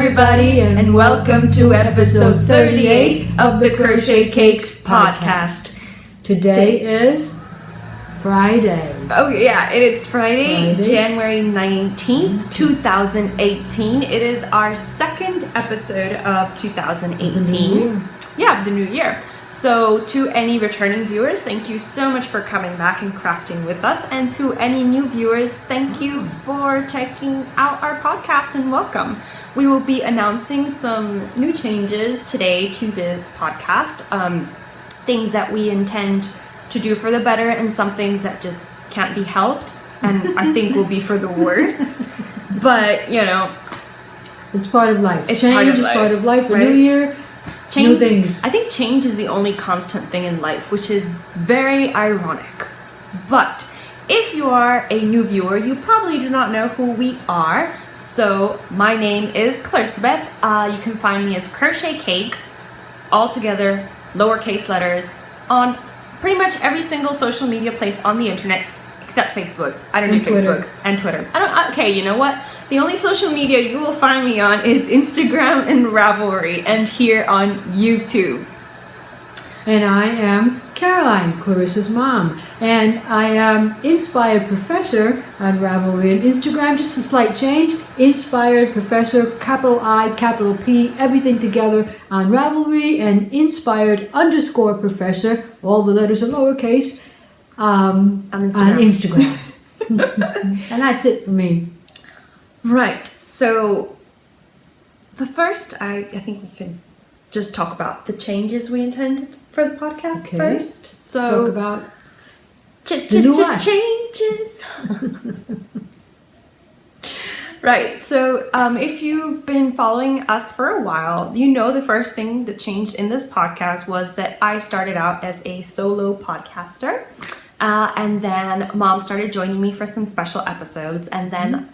everybody, and welcome to episode 38 of the Crochetcakes podcast. Today is Friday. Oh yeah, it's Friday, January 19th, 2018. It is our second episode of 2018. The new year. So to any returning viewers, thank you so much for coming back and crafting with us. And to any new viewers, thank you for checking out our podcast and welcome. We will be announcing some new changes today to this podcast. Things that we intend to do for the better and some things that just can't be helped and I think will be for the worse. But, you know, it's part of life. Change is part of life. A new year, change, new things. I think change is the only constant thing in life, which is very ironic. But if you are a new viewer, you probably do not know who we are. So my name is Claire. You can find me as Crochetcakes, all together, lowercase letters, on pretty much every single social media place on the internet, except Facebook. I don't do Facebook and Twitter. Okay, you know what? The only social media you will find me on is Instagram and Ravelry, and here on YouTube. And I am Caroline, Clarissa's mom. And I am Inspired Professor on Ravelry and Instagram. Just a slight change. Inspired Professor, capital I, capital P, everything together on Ravelry, and Inspired_Professor, all the letters are lowercase, on Instagram. And that's it for me. Right. So the first, I think we can just talk about the changes we intend for the podcast first. So let's talk about changes. Right. So if you've been following us for a while, you know the first thing that changed in this podcast was that I started out as a solo podcaster. And then Mom started joining me for some special episodes. And then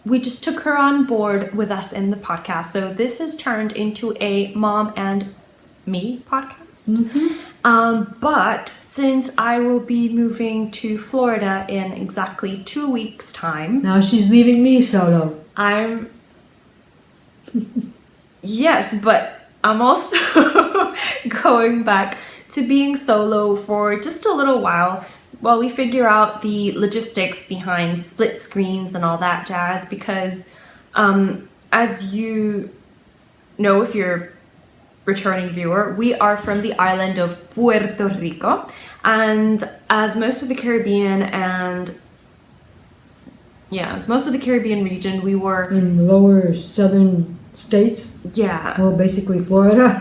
we just took her on board with us in the podcast. So this has turned into a Mom and me podcast. But since I will be moving to Florida in exactly 2 weeks' time. Now she's leaving me solo. Yes, but I'm also going back to being solo for just a little while we figure out the logistics behind split screens and all that jazz, because as you know, if you're returning viewer, we are from the island of Puerto Rico, and as most of the Caribbean region, we were in lower southern states. Yeah. Well, basically Florida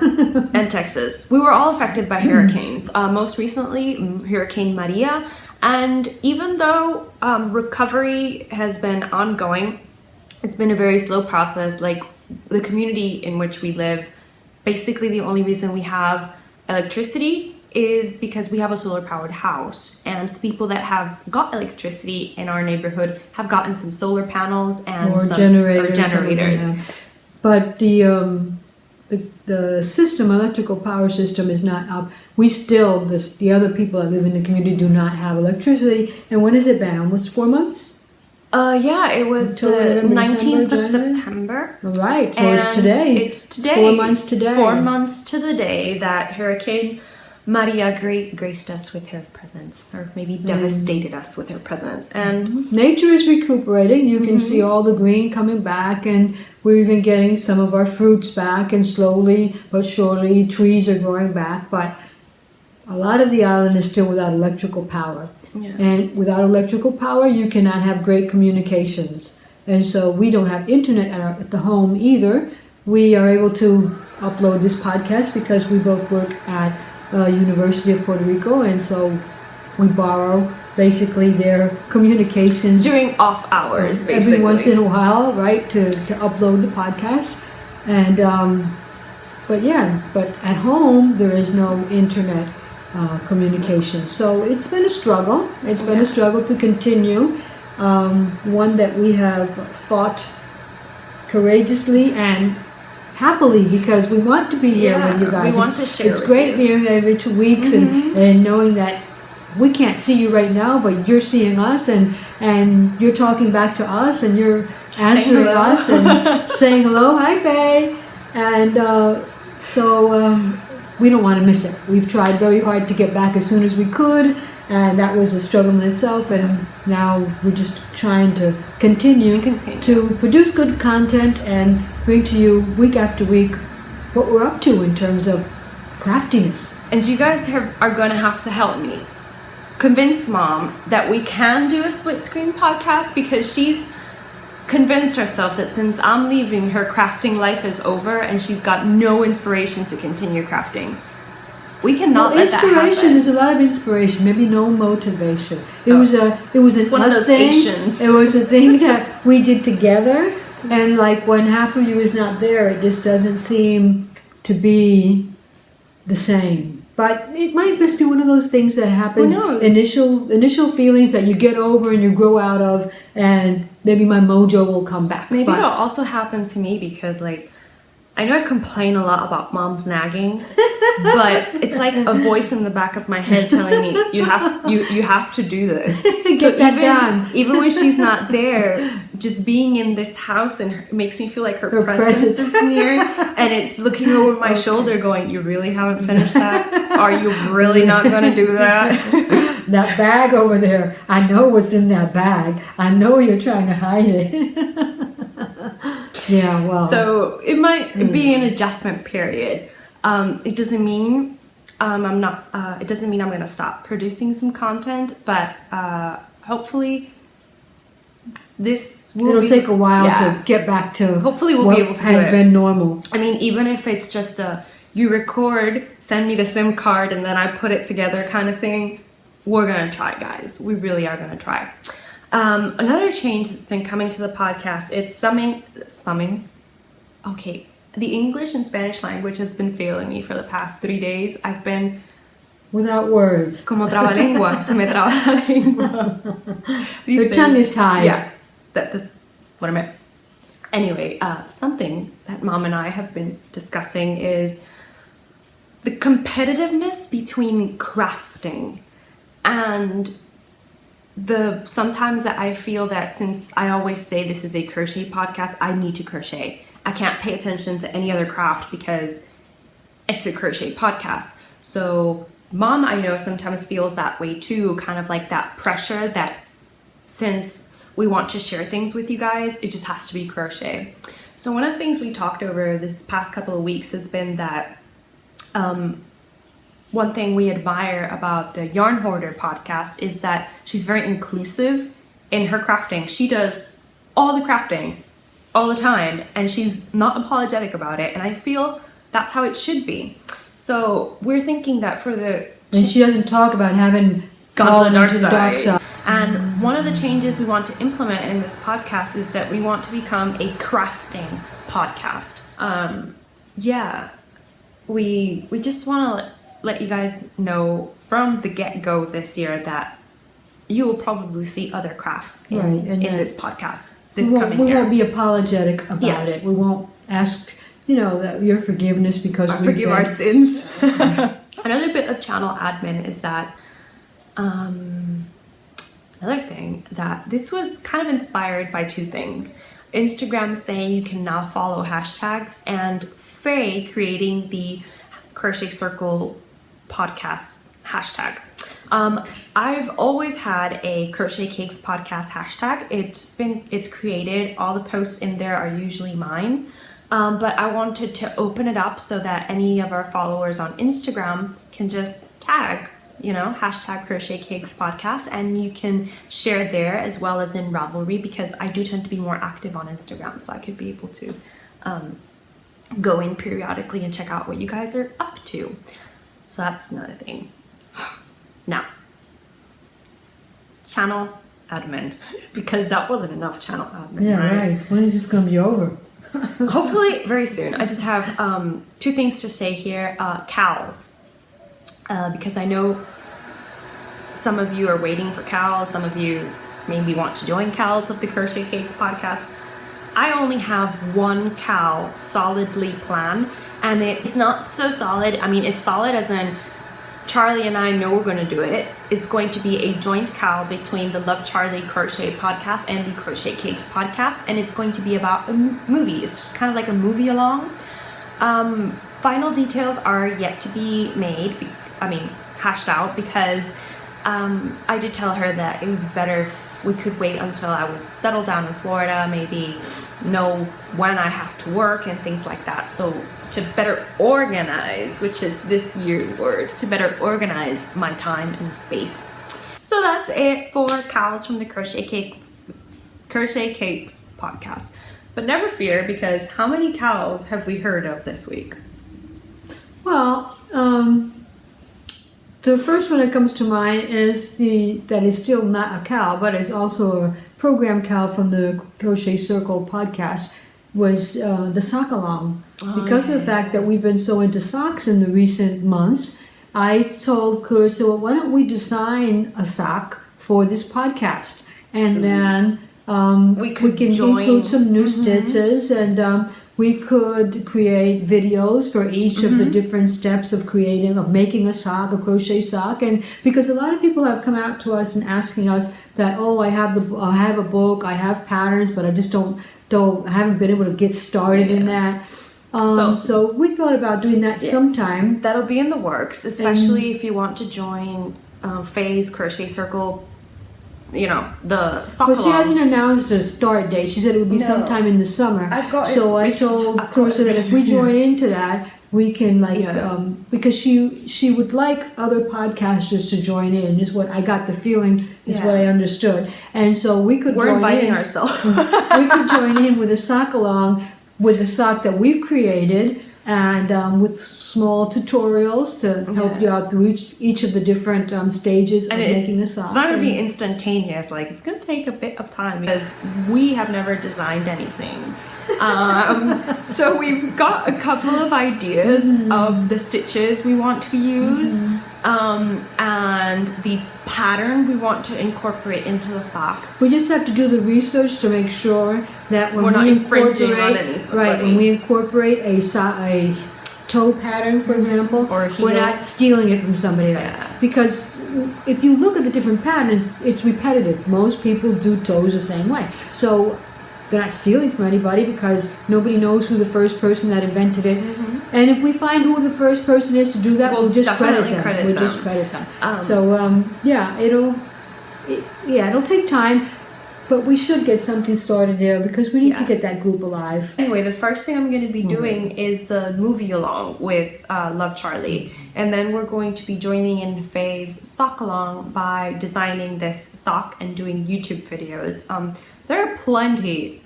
and Texas. We were all affected by hurricanes. Most recently, Hurricane Maria. And even though recovery has been ongoing, it's been a very slow process. Like the community in which we live, basically the only reason we have electricity is because we have a solar powered house, and the people that have got electricity in our neighborhood have gotten some solar panels and some generators. But the electrical power system is not up. We still, the other people that live in the community do not have electricity. And when has it been? Almost 4 months? It was until the 19th of January? September. All right, so it's today. It's today. 4 months today. 4 months to the day that Hurricane Maria graced us with her presence, or maybe devastated us with her presence. And nature is recuperating. You can see all the green coming back, and we're even getting some of our fruits back, and slowly but surely trees are growing back. But a lot of the island is still without electrical power. Yeah. And without electrical power, you cannot have great communications. And so we don't have internet at the home either. We are able to upload this podcast because we both work at University of Puerto Rico, and so we borrow basically their communications during off hours, basically. Every once in a while, right, to upload the podcast. And but at home there is no internet communication, so it's been a struggle. It's been a struggle to continue, one that we have fought courageously and happily, because we want to be here with you guys. We want to share. It's great being here every 2 weeks and knowing that we can't see you right now, but you're seeing us, and you're talking back to us, and you're answering us and saying hello, hi Faye, and we don't want to miss it. We've tried very hard to get back as soon as we could, and that was a struggle in itself, and now we're just trying to continue to produce good content and bring to you week after week what we're up to in terms of craftiness. And you guys are going to have to help me convince Mom that we can do a split screen podcast, because she's convinced herself that since I'm leaving, her crafting life is over and she's got no inspiration to continue crafting. We cannot let that happen. Inspiration, there's a lot of inspiration, maybe no motivation. It was an us thing. Asians. It was a thing that we did together, and like when half of you is not there, it just doesn't seem to be the same. But it might just be one of those things that happens, initial feelings that you get over and you grow out of, and maybe my mojo will come back. Maybe it'll also happen to me because, like, I know I complain a lot about Mom's nagging, but it's like a voice in the back of my head telling me, you have to do this. Get that done. Even when she's not there, just being in this house and makes me feel like her presence is near, and it's looking over my shoulder going, you really haven't finished that? Are you really not going to do that? That bag over there, I know what's in that bag. I know you're trying to hide it. Yeah, well. So it might be an adjustment period. It doesn't mean it doesn't mean I'm going to stop producing some content, but hopefully it'll take a while to get back to hopefully we'll be able to has been normal. I mean, even if it's just you record, send me the SIM card, and then I put it together kind of thing, we're going to try, guys. We really are going to try. Another change that's been coming to the podcast, it's summing. Okay, the English and Spanish language has been failing me for the past 3 days. I've been without words. Como trabalengua, se me traba la lengua. Your tongue is tied. Yeah, that's what I meant. Anyway, something that Mom and I have been discussing is the competitiveness between crafting and sometimes that I feel that since I always say this is a crochet podcast, I need to crochet. I can't pay attention to any other craft because it's a crochet podcast. So Mom, I know, sometimes feels that way too, kind of like that pressure that since we want to share things with you guys, it just has to be crochet. So one of the things we talked over this past couple of weeks has been that one thing we admire about the Yarn Hoarder podcast is that she's very inclusive in her crafting. She does all the crafting all the time, and she's not apologetic about it, and I feel that's how it should be. So we're thinking that and she doesn't talk about having gone to the dark side. And one of the changes we want to implement in this podcast is that we want to become a crafting podcast. We just want to let you guys know from the get-go this year that you will probably see other crafts in this podcast this coming year. We won't be apologetic about it. We won't ask, your forgiveness because we forgive our sins. Another bit of channel admin is that another thing that this was kind of inspired by two things. Instagram saying you can now follow hashtags, and Faye creating the Crochet Circle podcast hashtag. I've always had a Crochetcakes podcast hashtag. It's created. All the posts in there are usually mine. But I wanted to open it up so that any of our followers on Instagram can just tag, hashtag Crochetcakes podcast, and you can share there as well as in Ravelry, because I do tend to be more active on Instagram, so I could be able to go in periodically and check out what you guys are up to. So that's another thing. Now, channel admin, because that wasn't enough channel admin. Yeah, right. When is this going to be over? Hopefully very soon. I just have two things to say here. CALs, because I know some of you are waiting for CALs. Some of you maybe want to join CALs of the Crochetcakes podcast. I only have one CAL solidly planned, and it's not so solid. I mean, it's solid as in Charlie and I know we're going to do it. It's going to be a joint cowl between the Love Charlie Crochet podcast and the Crochetcakes podcast, and it's going to be about a movie. It's kind of like a movie along. Final details are yet to be made, hashed out, because I did tell her that it would be better if we could wait until I was settled down in Florida, maybe know when I have to work and things like that. So to better organize, which is this year's word, to better organize my time and space. So that's it for cows from the Crochetcakes podcast. But never fear, because how many cows have we heard of this week? Well, the first one that comes to mind is that is still not a cow, but it's also a program cow from the Crochet Circle podcast, was the sock along. Because of the fact that we've been so into socks in the recent months, I told Clarissa, well, why don't we design a sock for this podcast? And then we can include some new stitches, and we could create videos for each of the different steps of making a sock, a crochet sock. And because a lot of people have come out to us and asking us that, I have a book, I have patterns, but I just I haven't been able to get started in that. So we thought about doing that sometime. That'll be in the works, especially if you want to join Faye's Crochet Circle, the sock But she hasn't announced a start date. She said it would be sometime in the summer. So I told Clarissa that if we join into that, we can because she would like other podcasters to join in, is what I got the feeling, is what I understood. And so we could We're inviting ourselves. We could join in with a sock along with the sock that we've created, and with small tutorials to help you out through each of the different stages of making the sock. It's not going to be instantaneous. It's going to take a bit of time because we have never designed anything. So we've got a couple of ideas of the stitches we want to use, and the pattern we want to incorporate into the sock. We just have to do the research to make sure that when we incorporate a toe pattern, for example, or we're not stealing it from somebody else. Because if you look at the different patterns, it's repetitive. Most people do toes the same way. So they're not stealing from anybody, because nobody knows who the first person that invented it. And if we find who the first person is to do that, we'll just credit them. Just credit them. It'll take time, but we should get something started there, because we need to get that group alive. Anyway, the first thing I'm going to be doing is the movie along with Love Charlie, and then we're going to be joining in Faye's sock along by designing this sock and doing YouTube videos. There are plenty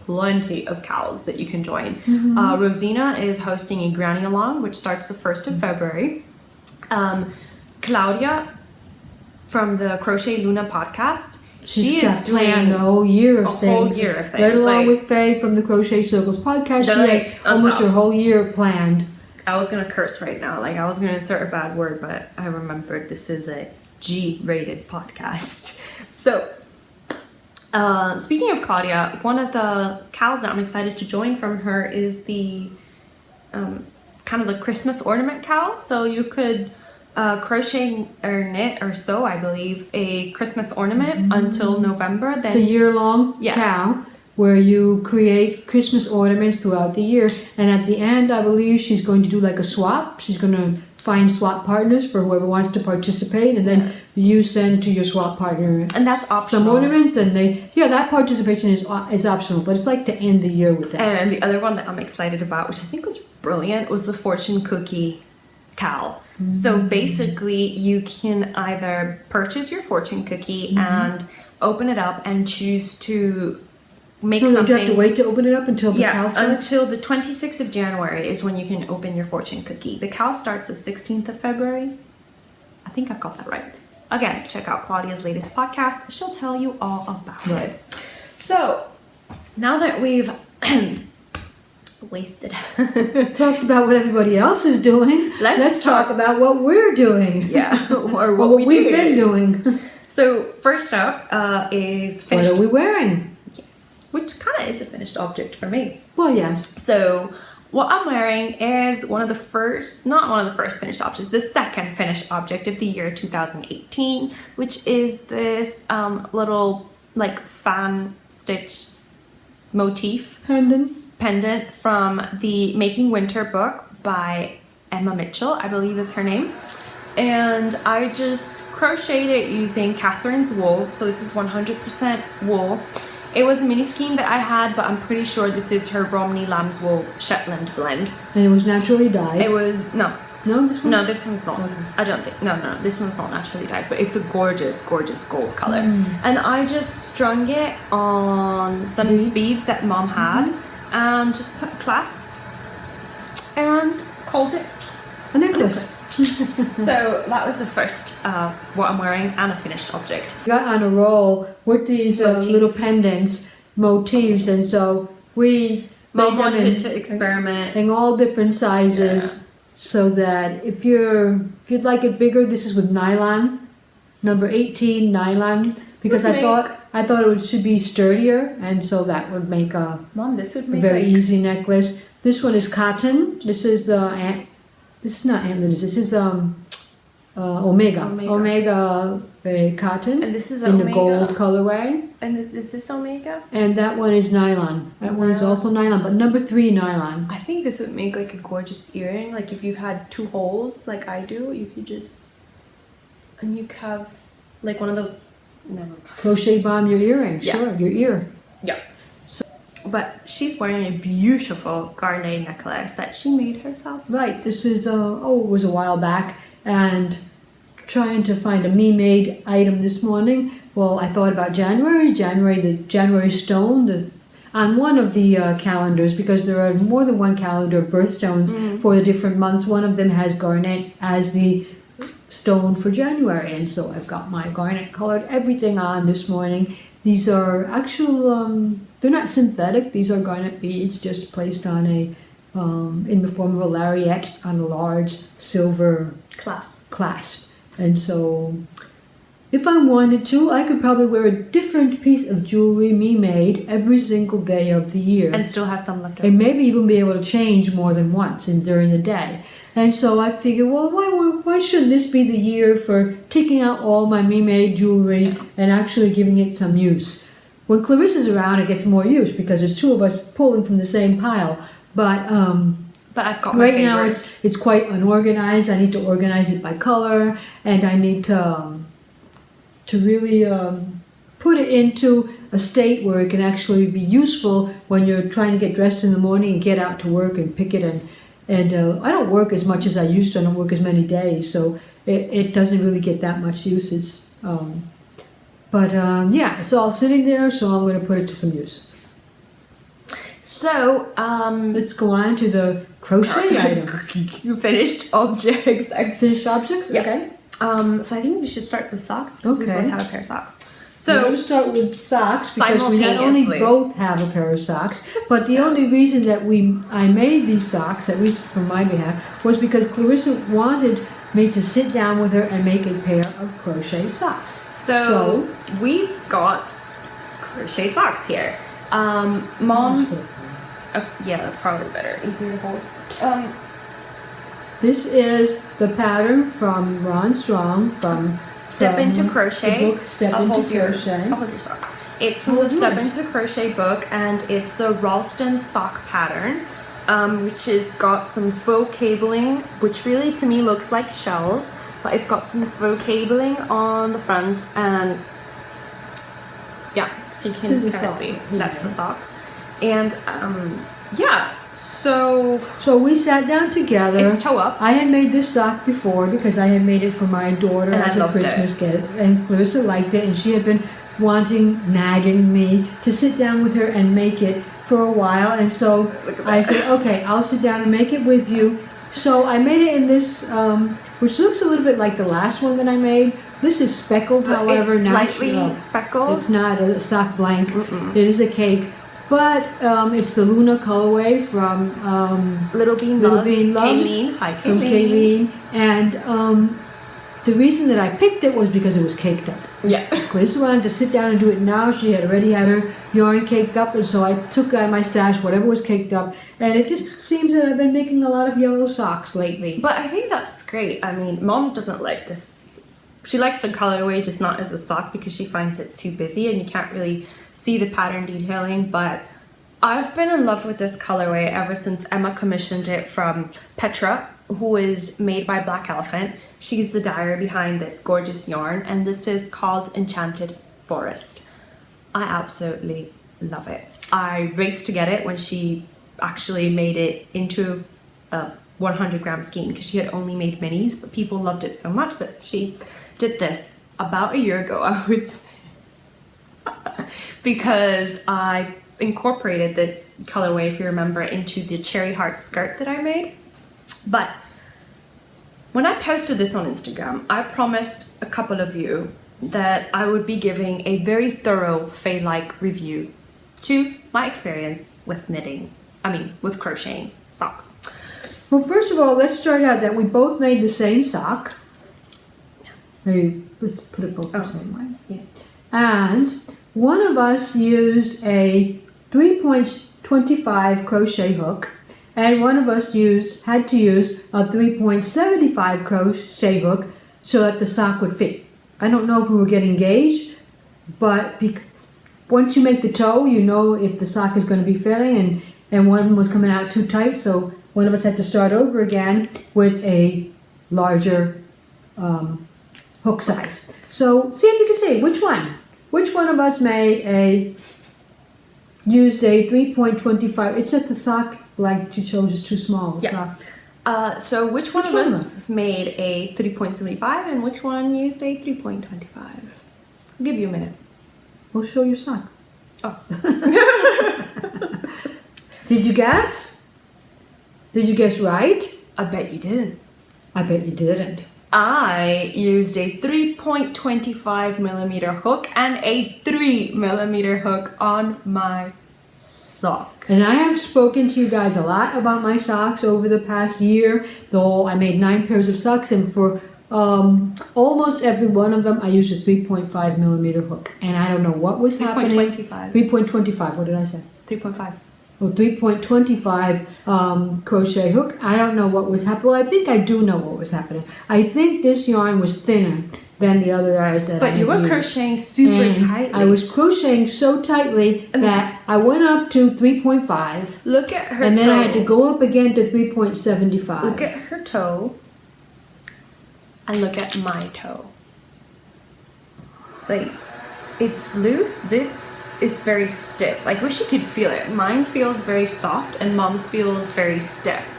of cows that you can join. Rosina is hosting a granny along, which starts the 1st of February. Claudia from the Crochet Luna podcast, she is doing a whole year of things. Right along with Faye from the Crochet Circles podcast, she has almost her whole year planned. I was going to curse right now. I was going to insert a bad word, but I remembered this is a G-rated podcast. So, speaking of Claudia, one of the cows that I'm excited to join from her is the kind of the Christmas ornament cow. So you could crochet or knit or sew, I believe, a Christmas ornament until November. Then it's a year-long cow where you create Christmas ornaments throughout the year. And at the end, I believe she's going to do a swap. She's going to find swap partners for whoever wants to participate, and then you send to your swap partner. And that's optional. Some ornaments, and that participation is optional, but it's to end the year with that. And the other one that I'm excited about, which I think was brilliant, was the fortune cookie cow. So basically, you can either purchase your fortune cookie and open it up and choose to make something. You have to wait to open it up until the cow starts? Until the 26th of January is when you can open your fortune cookie. The cow starts the 16th of February. I think I've got that right. Again, check out Claudia's latest podcast. She'll tell you all about it. So, now that we've talked about what everybody else is doing, let's talk about what we're doing. Or what we've been doing. So, first up is finished. What are we wearing? Which kind of is a finished object for me. Well, yes. So what I'm wearing is not one of the first finished objects, the second finished object of the year 2018, which is this little like fan stitch motif pendant from the Making Winter book by Emma Mitchell, I believe is her name. And I just crocheted it using Catherine's wool. So this is 100% wool. It was a mini skein that I had, but I'm pretty sure this is her Romney Lamb's Wool Shetland blend. And it was naturally dyed? It was, no. No, this one? No, this one's not. Okay. I don't think, no, this one's not naturally dyed, but it's a gorgeous, gorgeous gold color. And I just strung it on some beads that Mom had, and just put a clasp and called it a necklace. So that was the first what I'm wearing and a finished object. We got on a roll with these little pendants, motifs, and so Mom wanted to experiment in all different sizes, so that if you'd like it bigger, this is with nylon, number 18 nylon, because I thought it should be sturdier, and so that would make a very easy necklace. This one is cotton. This is this is not antlers. This is Omega cotton, and this is in the gold colorway. And is this Omega? And that one is nylon. That one is also nylon, but number 3 nylon. I think this would make like a gorgeous earring. Like if you had 2 holes, like I do, if you have like one of those. Never. Crochet bomb your earring. Yeah. Sure, your ear. Yeah. But she's wearing a beautiful garnet necklace that she made herself. Right, this is, it was a while back, and trying to find a me-made item this morning. Well, I thought about the January stone, on one of the calendars, because there are more than one calendar of birthstones for the different months. One of them has garnet as the stone for January, and so I've got my garnet colored everything on this morning. These are actual, they're not synthetic, these are garnet beads just placed on in the form of a lariat on a large silver clasp. And so, if I wanted to, I could probably wear a different piece of jewelry me-made every single day of the year. And still have some left over. And maybe even be able to change more than once during the day. And so I figured, well, why shouldn't this be the year for taking out all my me-made jewelry and actually giving it some use? When Clarissa's around, it gets more use because there's 2 of us pulling from the same pile. But I've got my right now it's quite unorganized. I need to organize it by color, and I need to really put it into a state where it can actually be useful when you're trying to get dressed in the morning and get out to work and pick it. And I don't work as much as I used to. I don't work as many days, so it doesn't really get that much usage. Yeah, it's all sitting there, so I'm going to put it to some use. So, let's go on to the crochet items. Finished objects. Finished objects? Yeah. Okay. So I think we should start with socks, because we both have a pair of socks. So we're going to start with socks, because we not only both have a pair of socks, but the only reason that I made these socks, at least for my behalf, was because Clarissa wanted me to sit down with her and make a pair of crochet socks. So we've got crochet socks here. Mom, yeah, that's probably better, easier to hold. This is the pattern from Ron Strong from Step Into Crochet. The book Step Into Crochet. I'll hold your sock. It's from the Step Into Crochet book, and it's the Ralston sock pattern, which has got some faux cabling, which really to me looks like shells, but it's got some faux cabling on the front, and yeah, so you can kind of see that's the sock. And yeah. So we sat down together. It's toe up. I had made this sock before because I had made it for my daughter as a Christmas gift, and Clarissa liked it, and she had been nagging me to sit down with her and make it for a while, and so I said, okay, I'll sit down and make it with you. So I made it in this, which looks a little bit like the last one that I made. This is speckled, however, it's slightly speckled. It's not a sock blank. It is a cake. But it's the Luna colorway from Little Bean Love. Kayleen. Hi, Kayleen. From Kayleen. And the reason that I picked it was because it was caked up. Yeah. Clarissa wanted to sit down and do it now. She had already had her yarn caked up, and so I took out my stash, whatever was caked up, and it just seems that I've been making a lot of yellow socks lately. But I think that's great. I mean, Mom doesn't like this. She likes the colorway, just not as a sock because she finds it too busy and you can't really see the pattern detailing. But I've been in love with this colorway ever since Emma commissioned it from Petra, who is made by Black Elephant. She's the dyer behind this gorgeous yarn, and this is called Enchanted Forest. I absolutely love it. I raced to get it when she actually made it into a 100-gram skein because she had only made minis, but people loved it so much that she did this about a year ago, I would say, because I incorporated this colorway, if you remember, into the cherry heart skirt that I made. But when I posted this on Instagram, I promised a couple of you that I would be giving a very thorough Faye-like review to my experience with with crocheting socks. Well, first of all, let's start out that we both made the same sock. Maybe let's put it both the same way. Yeah. And one of us used a 3.25 crochet hook, and one of us had to use a 3.75 crochet hook so that the sock would fit. I don't know if we were getting gauged, but once you make the toe, you know if the sock is going to be fitting, and one was coming out too tight, so one of us had to start over again with a larger hook size. So see if you can see which one of us used a 3.25. It's that the sock like you chose is too small. Yeah. So which one of us made a 3.75 and which one used a 3.25? I'll give you a minute. We'll show your sock. Oh. Did you guess? Did you guess right? I bet you didn't. I bet you didn't. I used a 3.25 millimeter hook and a 3 millimeter hook on my sock. And I have spoken to you guys a lot about my socks over the past year, though I made 9 pairs of socks, and for almost every one of them I used a 3.5 millimeter hook. And I don't know what was happening. 3.25. What did I say? 3.5. Well, 3.25 crochet hook. I don't know what was happening. Well, I think I do know what was happening. I think this yarn was thinner than the other yarns that I But you were crocheting super tightly. I was crocheting so tightly that I went up to 3.5. Look at her toe. And then I had to go up again to 3.75. Look at her toe. And look at my toe. Like, it's loose. This is very stiff. I wish you could feel it. Mine feels very soft and Mom's feels very stiff.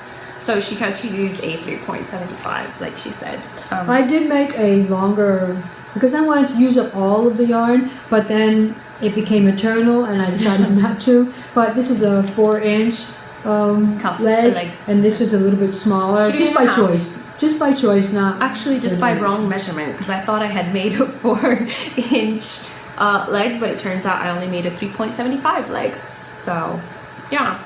So she had to use a 3.75, like she said. I did make a longer, because I wanted to use up all of the yarn, but then it became eternal and I decided not to. But this is a 4-inch leg, and this was a little bit smaller, just by choice. Just by choice, not actually just by wrong measurement, because I thought I had made a 4-inch leg, but it turns out I only made a 3.75 leg. So yeah,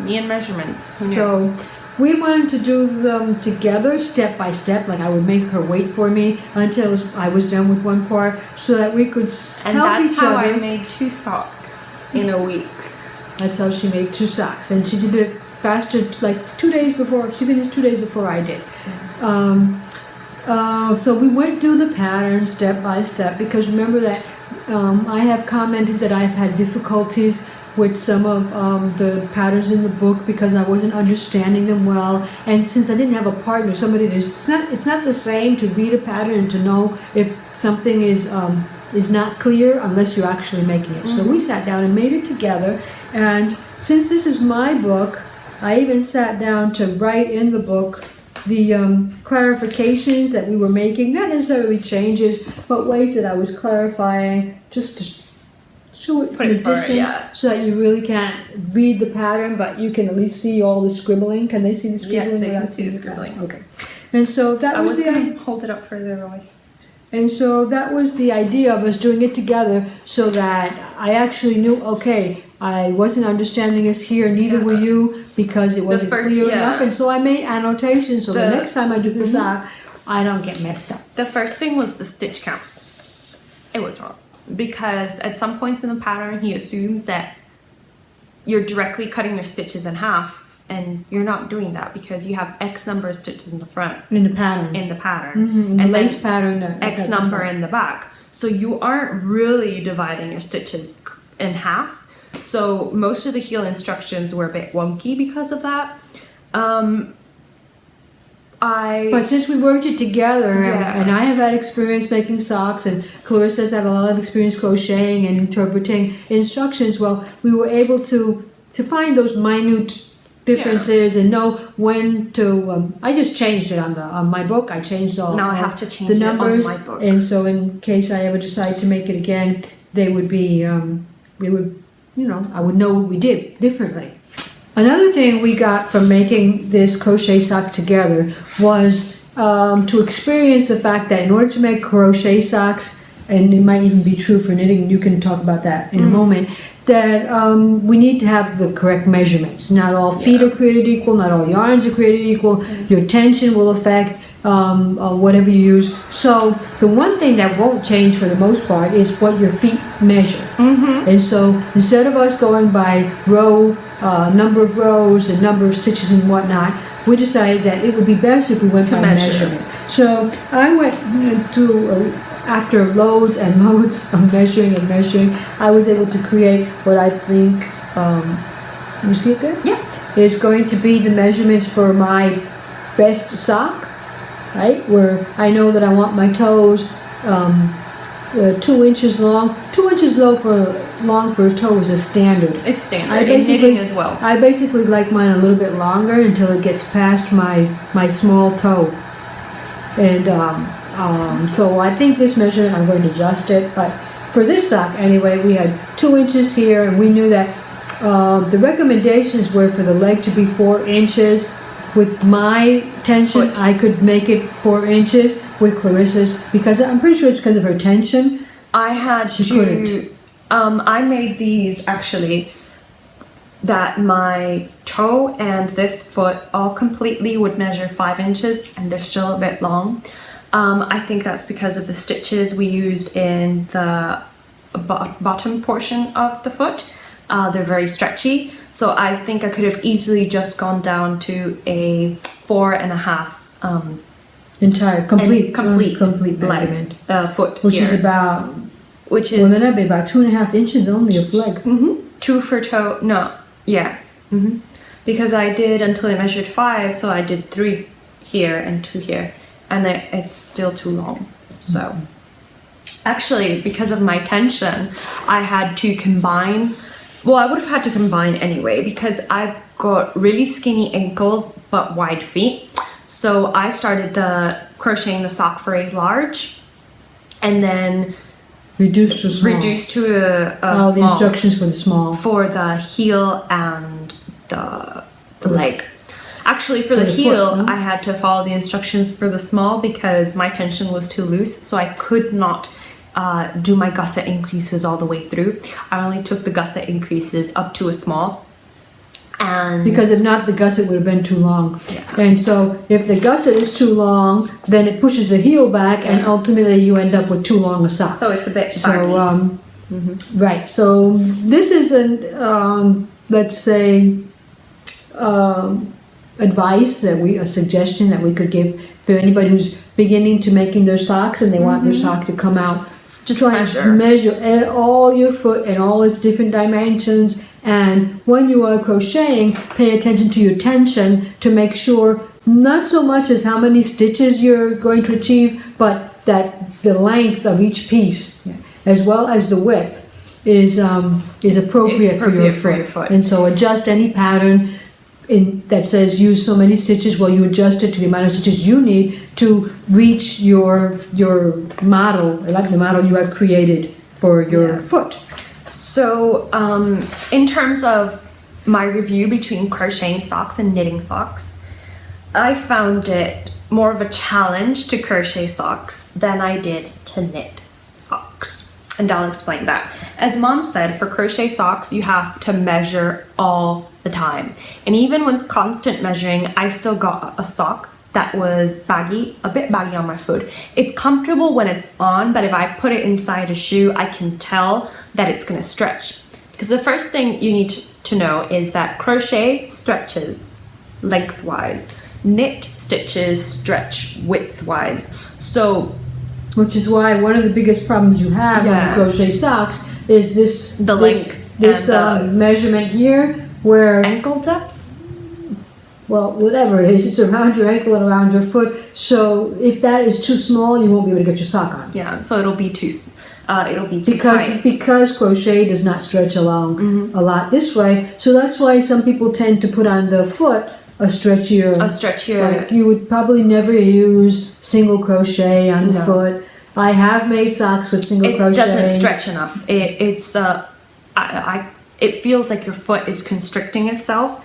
me and measurements. So we wanted to do them together, step by step. Like I would make her wait for me until I was done with one part, so that we could help each other. And that's how I made 2 socks in a week. That's how she made 2 socks, and she did it faster. Like 2 days before, she finished 2 days before I did. So we went through the pattern step by step, because remember that I have commented that I've had difficulties with some of the patterns in the book because I wasn't understanding them well, and since I didn't have a partner, somebody it's not the same to read a pattern and to know if something is not clear unless you're actually making it. So we sat down and made it together, and since this is my book, I even sat down to write in the book the clarifications that we were making, not necessarily changes, but ways that I was clarifying, just to show it from a distance, so that you really can't read the pattern, but you can at least see all the scribbling. Can they see the scribbling? Yeah, they can see the scribbling. Okay. And so that was the idea. Hold it up further away. And so that was the idea of us doing it together, so that I actually knew, okay, I wasn't understanding this here, neither were you, because it wasn't clear enough. And so I made annotations, so the next time I do the sock, I don't get messed up. The first thing was the stitch count. It was wrong because at some points in the pattern he assumes that you're directly cutting your stitches in half, and you're not doing that because you have X number of stitches in the front. In the pattern. In the pattern. In the lace pattern. X number in the back. So you aren't really dividing your stitches in half. So most of the heel instructions were a bit wonky because of that. But since we worked it together, and I have had experience making socks, and Clarissa's had a lot of experience crocheting and interpreting instructions, well, we were able to find those minute differences and know when to. I just changed it on my book. I changed all. Now I have to change the numbers, it on my book. and so in case I ever decide to make it again, they would be. They would, I would know what we did differently. Another thing we got from making this crochet sock together was to experience the fact that in order to make crochet socks, and it might even be true for knitting, you can talk about that in a moment, that we need to have the correct measurements. Not all feet are created equal, not all yarns are created equal. Your tension will affect whatever you use. So the one thing that won't change for the most part is what your feet measure. And so instead of us going by row, number of rows and number of stitches and whatnot, we decided that it would be best if we went by measurement. So I went through, after loads and loads of measuring and measuring, I was able to create what I think, you see it there? Yeah. Is going to be the measurements for my best sock, right? Where I know that I want my toes 2 inches long. 2 inches long for a toe is a standard. It's standard in knitting as well. I basically like mine a little bit longer until it gets past my small toe. And so I think this measurement, I'm going to adjust it. But for this sock anyway, we had 2 inches here, and we knew that the recommendations were for the leg to be 4 inches. With my tension, I could make it 4 inches. With Clarissa's, because I'm pretty sure it's because of her tension. I had to. I made these actually that my toe and this foot all completely would measure 5 inches, and they're still a bit long. I think that's because of the stitches we used in the bottom portion of the foot. They're very stretchy. So I think I could have easily just gone down to a 4.5 complete measurement foot, which here. is about, which is well, then that'd be about 2.5 inches only of leg. 2 for toe. No, yeah, because I did until I measured 5, so I did 3 here and 2 here, and it's still too long. So actually, because of my tension, I had to combine. Well, I would have had to combine anyway because I've got really skinny ankles but wide feet. So I started crocheting the sock for a large, and then reduced to small. Reduced to a all small, the instructions for the small. For the heel and the leg. Actually, for the heel, I had to follow the instructions for the small because my tension was too loose, so I could not do my gusset increases all the way through. I only took the gusset increases up to a small. And because if not, the gusset would have been too long. Yeah. And so if the gusset is too long, then it pushes the heel back, and ultimately you end up with too long a sock. So it's a bit baggy. So, right. So this is let's say, advice that a suggestion that we could give for anybody who's beginning to making their socks and they want their sock to come out. Just measure all your foot and all its different dimensions, and when you are crocheting, pay attention to your tension to make sure not so much as how many stitches you're going to achieve, but that the length of each piece as well as the width is appropriate for your foot. And so adjust any pattern that says use so many stitches. Well, you adjust it to the amount of stitches you need to reach your model, like the model you have created for your foot. So in terms of my review between crocheting socks and knitting socks, I found it more of a challenge to crochet socks than I did to knit socks. And I'll explain that. As Mom said, for crochet socks, you have to measure all the time. And even with constant measuring, I still got a sock that was baggy, a bit baggy on my foot. It's comfortable when it's on, but if I put it inside a shoe, I can tell that it's gonna stretch. Because the first thing you need to know is that crochet stretches lengthwise, knit stitches stretch widthwise. So, which is why one of the biggest problems you have when you crochet socks is this measurement here where ankle depth. Well, whatever it is, it's around your ankle and around your foot. So if that is too small, you won't be able to get your sock on. Yeah, so it'll be too tight. Because crochet does not stretch along a lot this way. So that's why some people tend to put on the foot a stretchier. Like you would probably never use single crochet on the foot. I have made socks with single crochet. It doesn't stretch enough. It feels like your foot is constricting itself.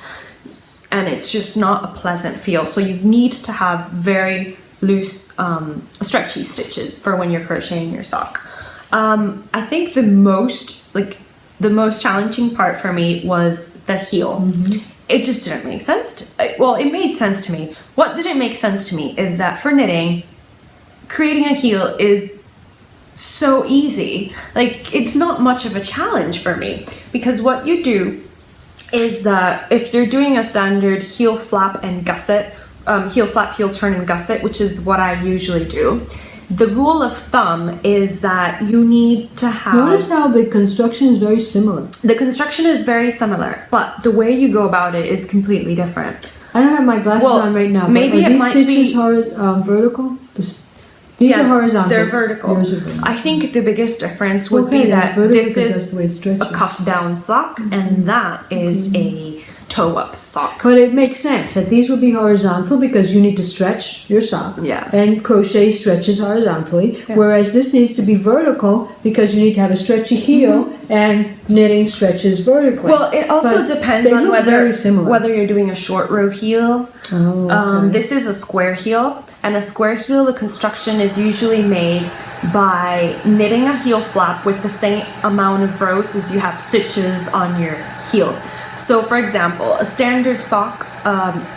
And it's just not a pleasant feel. So you need to have very loose, stretchy stitches for when you're crocheting your sock. I think the most challenging part for me was the heel. It just didn't make sense. It made sense to me. What didn't make sense to me is that for knitting, creating a heel is so easy. Like, it's not much of a challenge for me, because what you do is that if you're doing a standard heel flap and gusset, heel flap, heel turn and gusset, which is what I usually do, the rule of thumb is that you need to have... Notice how the construction is very similar. The construction is very similar, but the way you go about it is completely different. I don't have my glasses on right now, but maybe are these stitches vertical? These are horizontal. They're vertical. I think the biggest difference would be that this is a cuff down sock and that is a toe up sock. But it makes sense that these would be horizontal because you need to stretch your sock. Yeah. And crochet stretches horizontally, whereas this needs to be vertical because you need to have a stretchy heel and knitting stretches vertically. Well, it also depends on whether you're doing a short row heel. This is a square heel. And a square heel, the construction is usually made by knitting a heel flap with the same amount of rows as you have stitches on your heel. So for example, a standard sock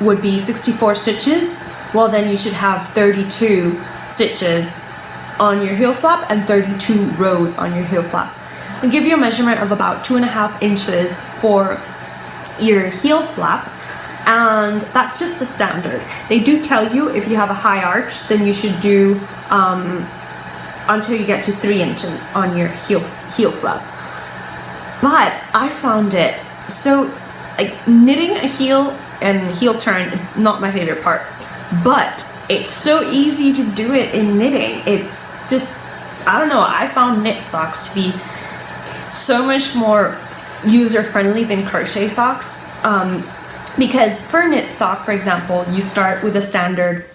would be 64 stitches. Well, then you should have 32 stitches on your heel flap and 32 rows on your heel flap. I'll give you a measurement of about 2.5 inches for your heel flap. And that's just the standard. They do tell you if you have a high arch, then you should do until you get to 3 inches on your heel flap. But I found it so, like, knitting a heel and heel turn, it's not my favorite part, but it's so easy to do it in knitting. It's just, I don't know, I found knit socks to be so much more user-friendly than crochet socks. Because for a knit sock, for example, you start with a standard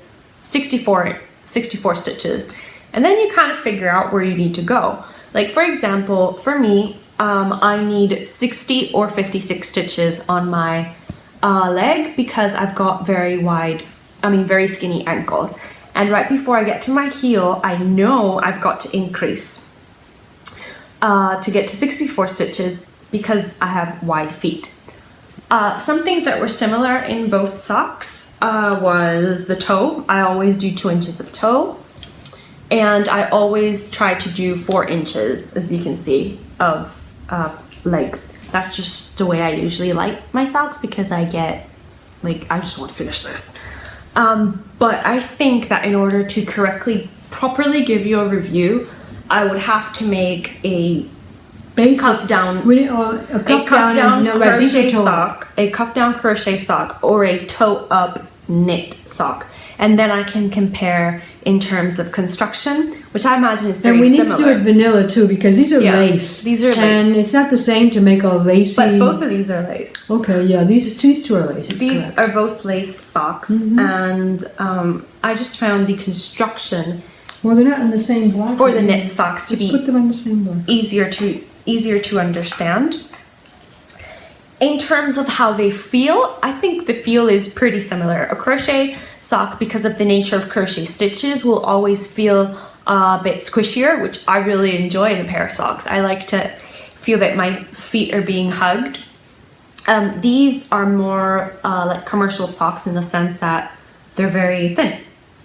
64 stitches, and then you kind of figure out where you need to go. Like, for example, for me, I need 60 or 56 stitches on my leg because I've got very skinny ankles. And right before I get to my heel, I know I've got to increase to get to 64 stitches because I have wide feet. Some things that were similar in both socks was the toe. I always do 2 inches of toe, and I always try to do 4 inches, as you can see, of leg. That's just the way I usually like my socks because I just want to finish this. But I think that in order to properly give you a review, I would have to make a cuff down crochet sock or a toe up knit sock, and then I can compare in terms of construction, which I imagine is very similar. And we need to do it vanilla too because these are lace. These are lace, and it's not the same to make a lacy. But both of these are lace. Okay, yeah, these two are lace. These are both lace socks, and I just found the construction. Well, they're not in the same block. For the knit socks to be put them on the same block. Easier to understand. In terms of how they feel, I think the feel is pretty similar. A crochet sock, because of the nature of crochet stitches, will always feel a bit squishier, which I really enjoy in a pair of socks. I like to feel that my feet are being hugged. These are more like commercial socks in the sense that they're very thin.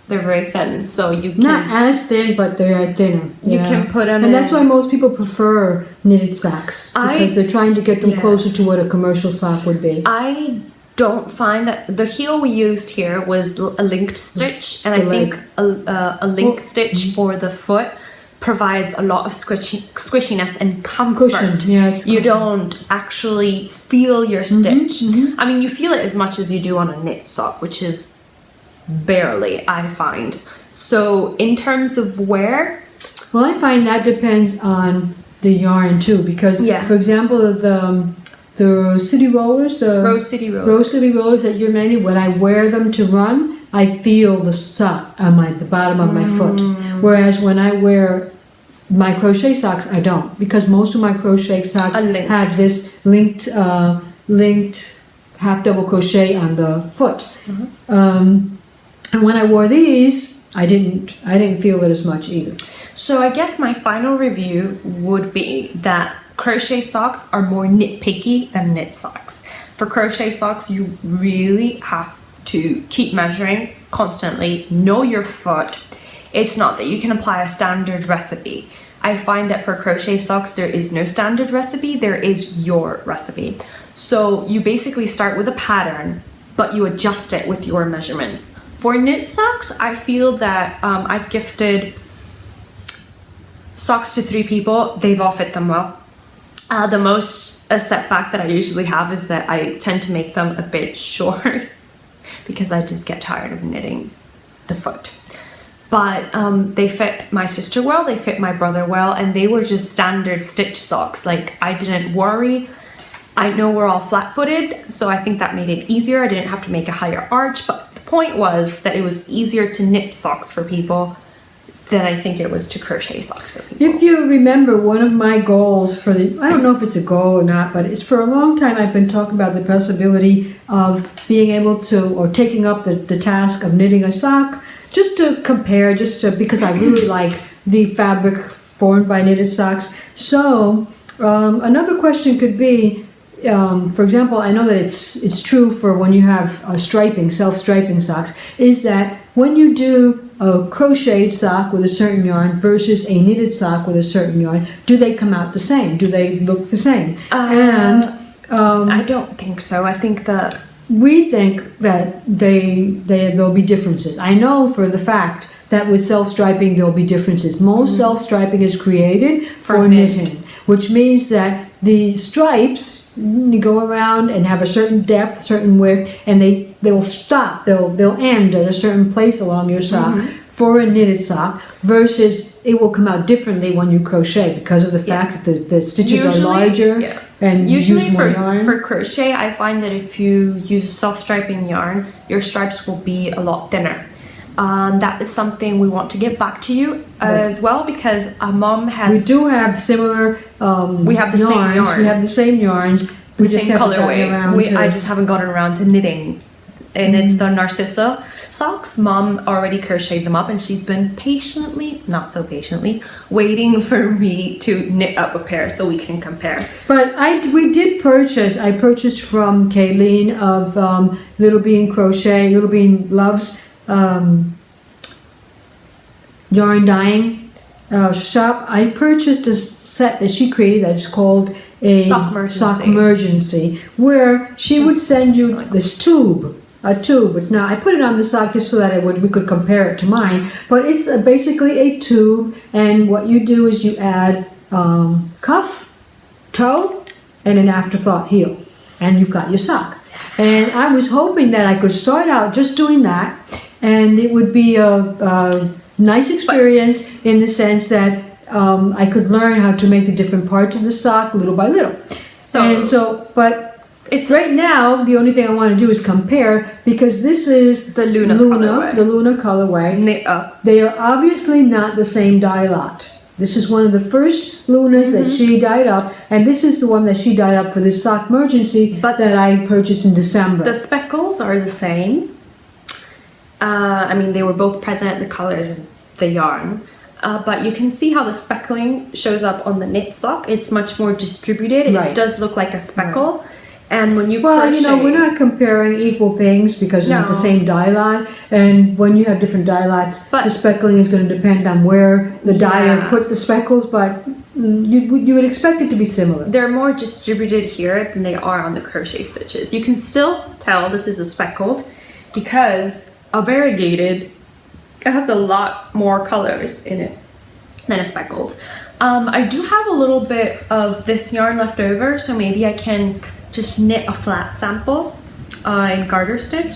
They're very thin, so you can... Not as thin, but they are thinner. You can put them in... And that's why most people prefer knitted socks. Because they're trying to get them closer to what a commercial sock would be. I don't find that... The heel we used here was a linked stitch. And I think a linked stitch for the foot provides a lot of squishiness and comfort. Cushion. Yeah, it's you don't actually feel your stitch. I mean, you feel it as much as you do on a knit sock, which is barely, I find. So in terms of wear, well, I find that depends on the yarn too, because for example, the city rollers, the Rose City rollers that you're making, when I wear them to run, I feel the sock on the bottom of my foot. Whereas when I wear my crochet socks, I don't, because most of my crochet socks have this linked half double crochet on the foot. And when I wore these, I didn't feel it as much either. So I guess my final review would be that crochet socks are more nitpicky than knit socks. For crochet socks, you really have to keep measuring constantly, know your foot. It's not that you can apply a standard recipe. I find that for crochet socks, there is no standard recipe, there is your recipe. So you basically start with a pattern, but you adjust it with your measurements. For knit socks, I feel that I've gifted socks to 3 people. They've all fit them well. The most setback that I usually have is that I tend to make them a bit short because I just get tired of knitting the foot. But they fit my sister well, they fit my brother well, and they were just standard stitch socks. Like, I didn't worry. I know we're all flat-footed, so I think that made it easier. I didn't have to make a higher arch, but the point was that it was easier to knit socks for people than I think it was to crochet socks for people. If you remember, one of my goals for I don't know if it's a goal or not, but it's for a long time I've been talking about the possibility of being able to, or taking up the task of knitting a sock, just to compare, because I really like the fabric formed by knitted socks. So another question could be, for example, I know that it's true for when you have self-striping socks, is that when you do a crocheted sock with a certain yarn versus a knitted sock with a certain yarn, do they come out the same? Do they look the same? I don't think so. I think that we think that there'll be differences. I know for the fact that with self-striping there'll be differences. Most self-striping is created for knitting, which means that the stripes go around and have a certain depth, certain width, and they'll stop. They'll end at a certain place along your sock for a knitted sock, versus it will come out differently when you crochet because of the fact that the stitches are larger and usually use more yarn. For crochet, I find that if you use self-striping yarn, your stripes will be a lot thinner. That is something we want to get back to you as well, because our mom has... We do have similar we have the yarns. same yarn. We have the same yarns. The same colorway. I just haven't gotten around to knitting. And it's the Narcissa socks. Mom already crocheted them up, and she's been patiently, not so patiently, waiting for me to knit up a pair so we can compare. But I purchased from Kayleen of Little Bean Loves yarn dyeing shop. I purchased a set that she created that is called a sock emergency, where she would send you this tube. A tube. It's not. I put it on the sock just so that we could compare it to mine. But it's basically a tube, and what you do is you add cuff, toe, and an afterthought heel, and you've got your sock. And I was hoping that I could start out just doing that, and it would be a nice experience in the sense that I could learn how to make the different parts of the sock little by little. But it's right now, the only thing I want to do is compare, because this is the Luna colorway. Knit up. They are obviously not the same dye lot. This is one of the first Lunas that she dyed up, and this is the one that she dyed up for this sock emergency that I purchased in December. The speckles are the same. I mean, they were both present, the colors and the yarn. But you can see how the speckling shows up on the knit sock. It's much more distributed. It does look like a speckle. And when you Well, crochet, you know, we're not comparing equal things because they're not the same dye lot. And when you have different dye lots, the speckling is going to depend on where the dyer put the speckles. But you would expect it to be similar. They're more distributed here than they are on the crochet stitches. You can still tell this is a speckled because a variegated, it has a lot more colors in it than a speckled. I do have a little bit of this yarn left over, so maybe I can just knit a flat sample in garter stitch.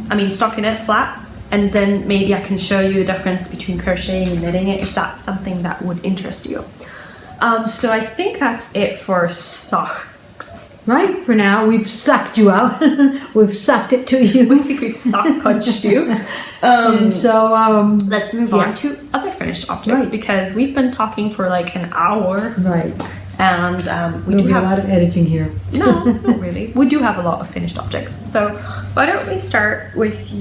I mean stockinette flat, and then maybe I can show you the difference between crocheting and knitting it if that's something that would interest you. So I think that's it for socks. Right, for now, we've sucked you out. We've sucked it to you. I think we've sock punched you. So let's move on to other finished objects because we've been talking for like an hour. Right. And we There'll do be have a lot of editing here. No, not really. We do have a lot of finished objects. So why don't we start with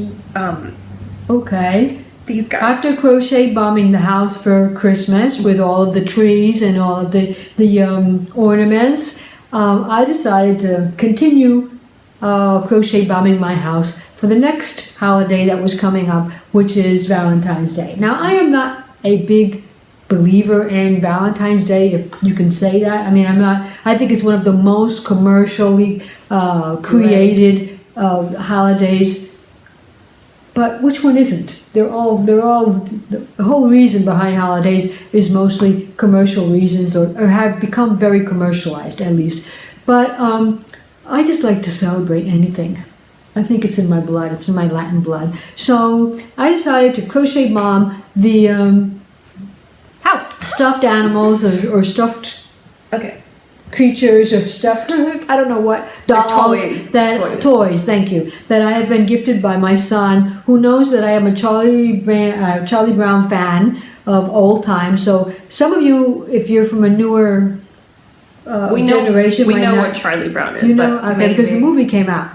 okay. These guys. After crochet bombing the house for Christmas with all of the trees and all of the ornaments, I decided to continue crochet bombing my house for the next holiday that was coming up, which is Valentine's Day. Now, I am not a big believer in Valentine's Day, if you can say that. I mean, I think it's one of the most commercially created holidays. But which one isn't? They're all, the whole reason behind holidays is mostly commercial reasons or have become very commercialized at least. But I just like to celebrate anything. I think it's in my blood, it's in my Latin blood. So I decided to crochet bomb the house. Stuffed animals or stuffed creatures or stuffed, I don't know what, dolls, toys, thank you, that I have been gifted by my son, who knows that I am a Charlie Brown fan of old time. So some of you, if you're from a newer generation, we know what Charlie Brown is. You know, okay, because the movie came out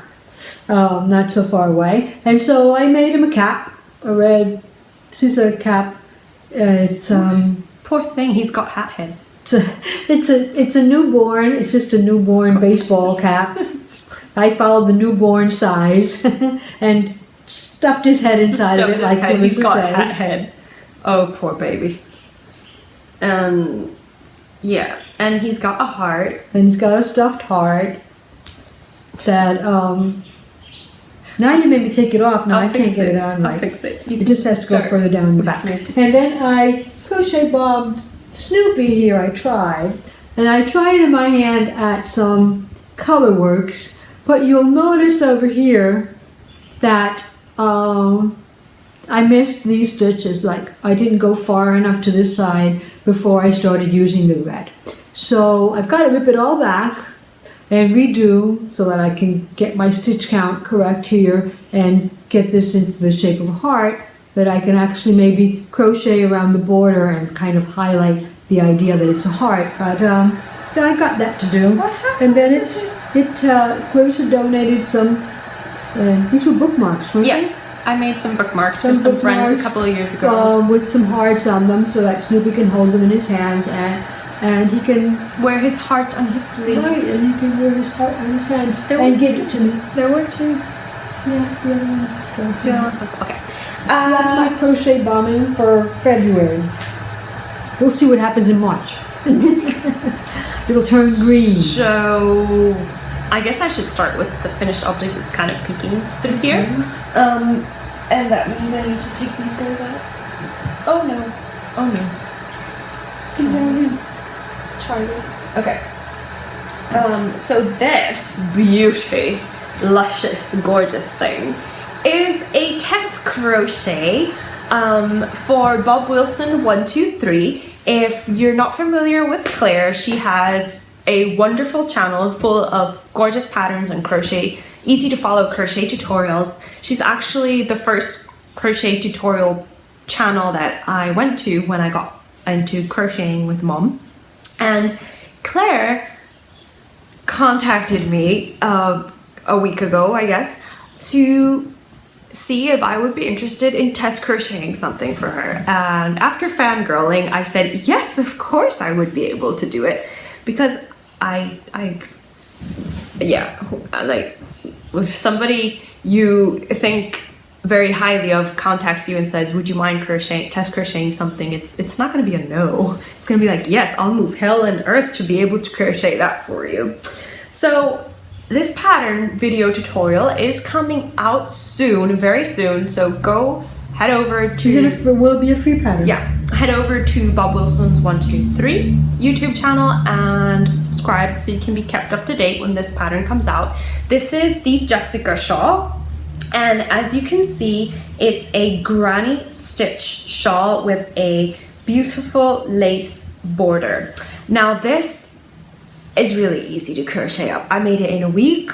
not so far away, and so I made him a cap, a red. This is a cap. It's poor thing, he's got hat head. It's a newborn. It's just a newborn baseball cap. I followed the newborn size and stuffed his head inside of it, like Clarissa says. He's got hat head. Oh, poor baby. Yeah, and he's got a heart. And he's got a stuffed heart. That now you made me take it off. Now I can't get it on right. I'll fix it. It just has to go further down the back. And then I crochet bombed Snoopy here. I tried in my hand at some color works, but you'll notice over here that I missed these stitches. Like I didn't go far enough to this side before I started using the red. So I've got to rip it all back and redo so that I can get my stitch count correct here and get this into the shape of a heart that I can actually maybe crochet around the border and kind of highlight the idea that it's a heart. But I got that to do. And then Clarissa donated some, these were bookmarks, weren't they? I made some bookmarks for some friends a couple of years ago. With some hearts on them so that Snoopy can hold them in his hands and he can wear his heart on his sleeve. Right, and he can wear his heart on his hand and give it to me. There were two. Okay. That's my crochet bombing for February. We'll see what happens in March. It'll turn green. So I guess I should start with the finished object that's kind of peeking through here. And that means I need to take these guys out. Oh no. Charlie. Okay. So this beauty, luscious, gorgeous thing is a test crochet for Bob Wilson 123. If you're not familiar with Claire, she has a wonderful channel full of gorgeous patterns and crochet, easy to follow crochet tutorials. She's actually the first crochet tutorial channel that I went to when I got into crocheting with Mom. And Claire contacted me a week ago, I guess, to see if I would be interested in test crocheting something for her. And after fangirling, I said, yes, of course I would be able to do it, because yeah, like if somebody you think very highly of contacts you and says, would you mind test crocheting something, it's not going to be a no. It's going to be like, yes, I'll move hell and earth to be able to crochet that for you. So this pattern video tutorial is coming out soon, very soon, so go head over to... will it be a free pattern? Yeah, head over to Bob Wilson's 123 YouTube channel and subscribe so you can be kept up to date when this pattern comes out. This is the Jessica shawl, and as you can see, it's a granny stitch shawl with a beautiful lace border. Now this is really easy to crochet up. I made it in a week.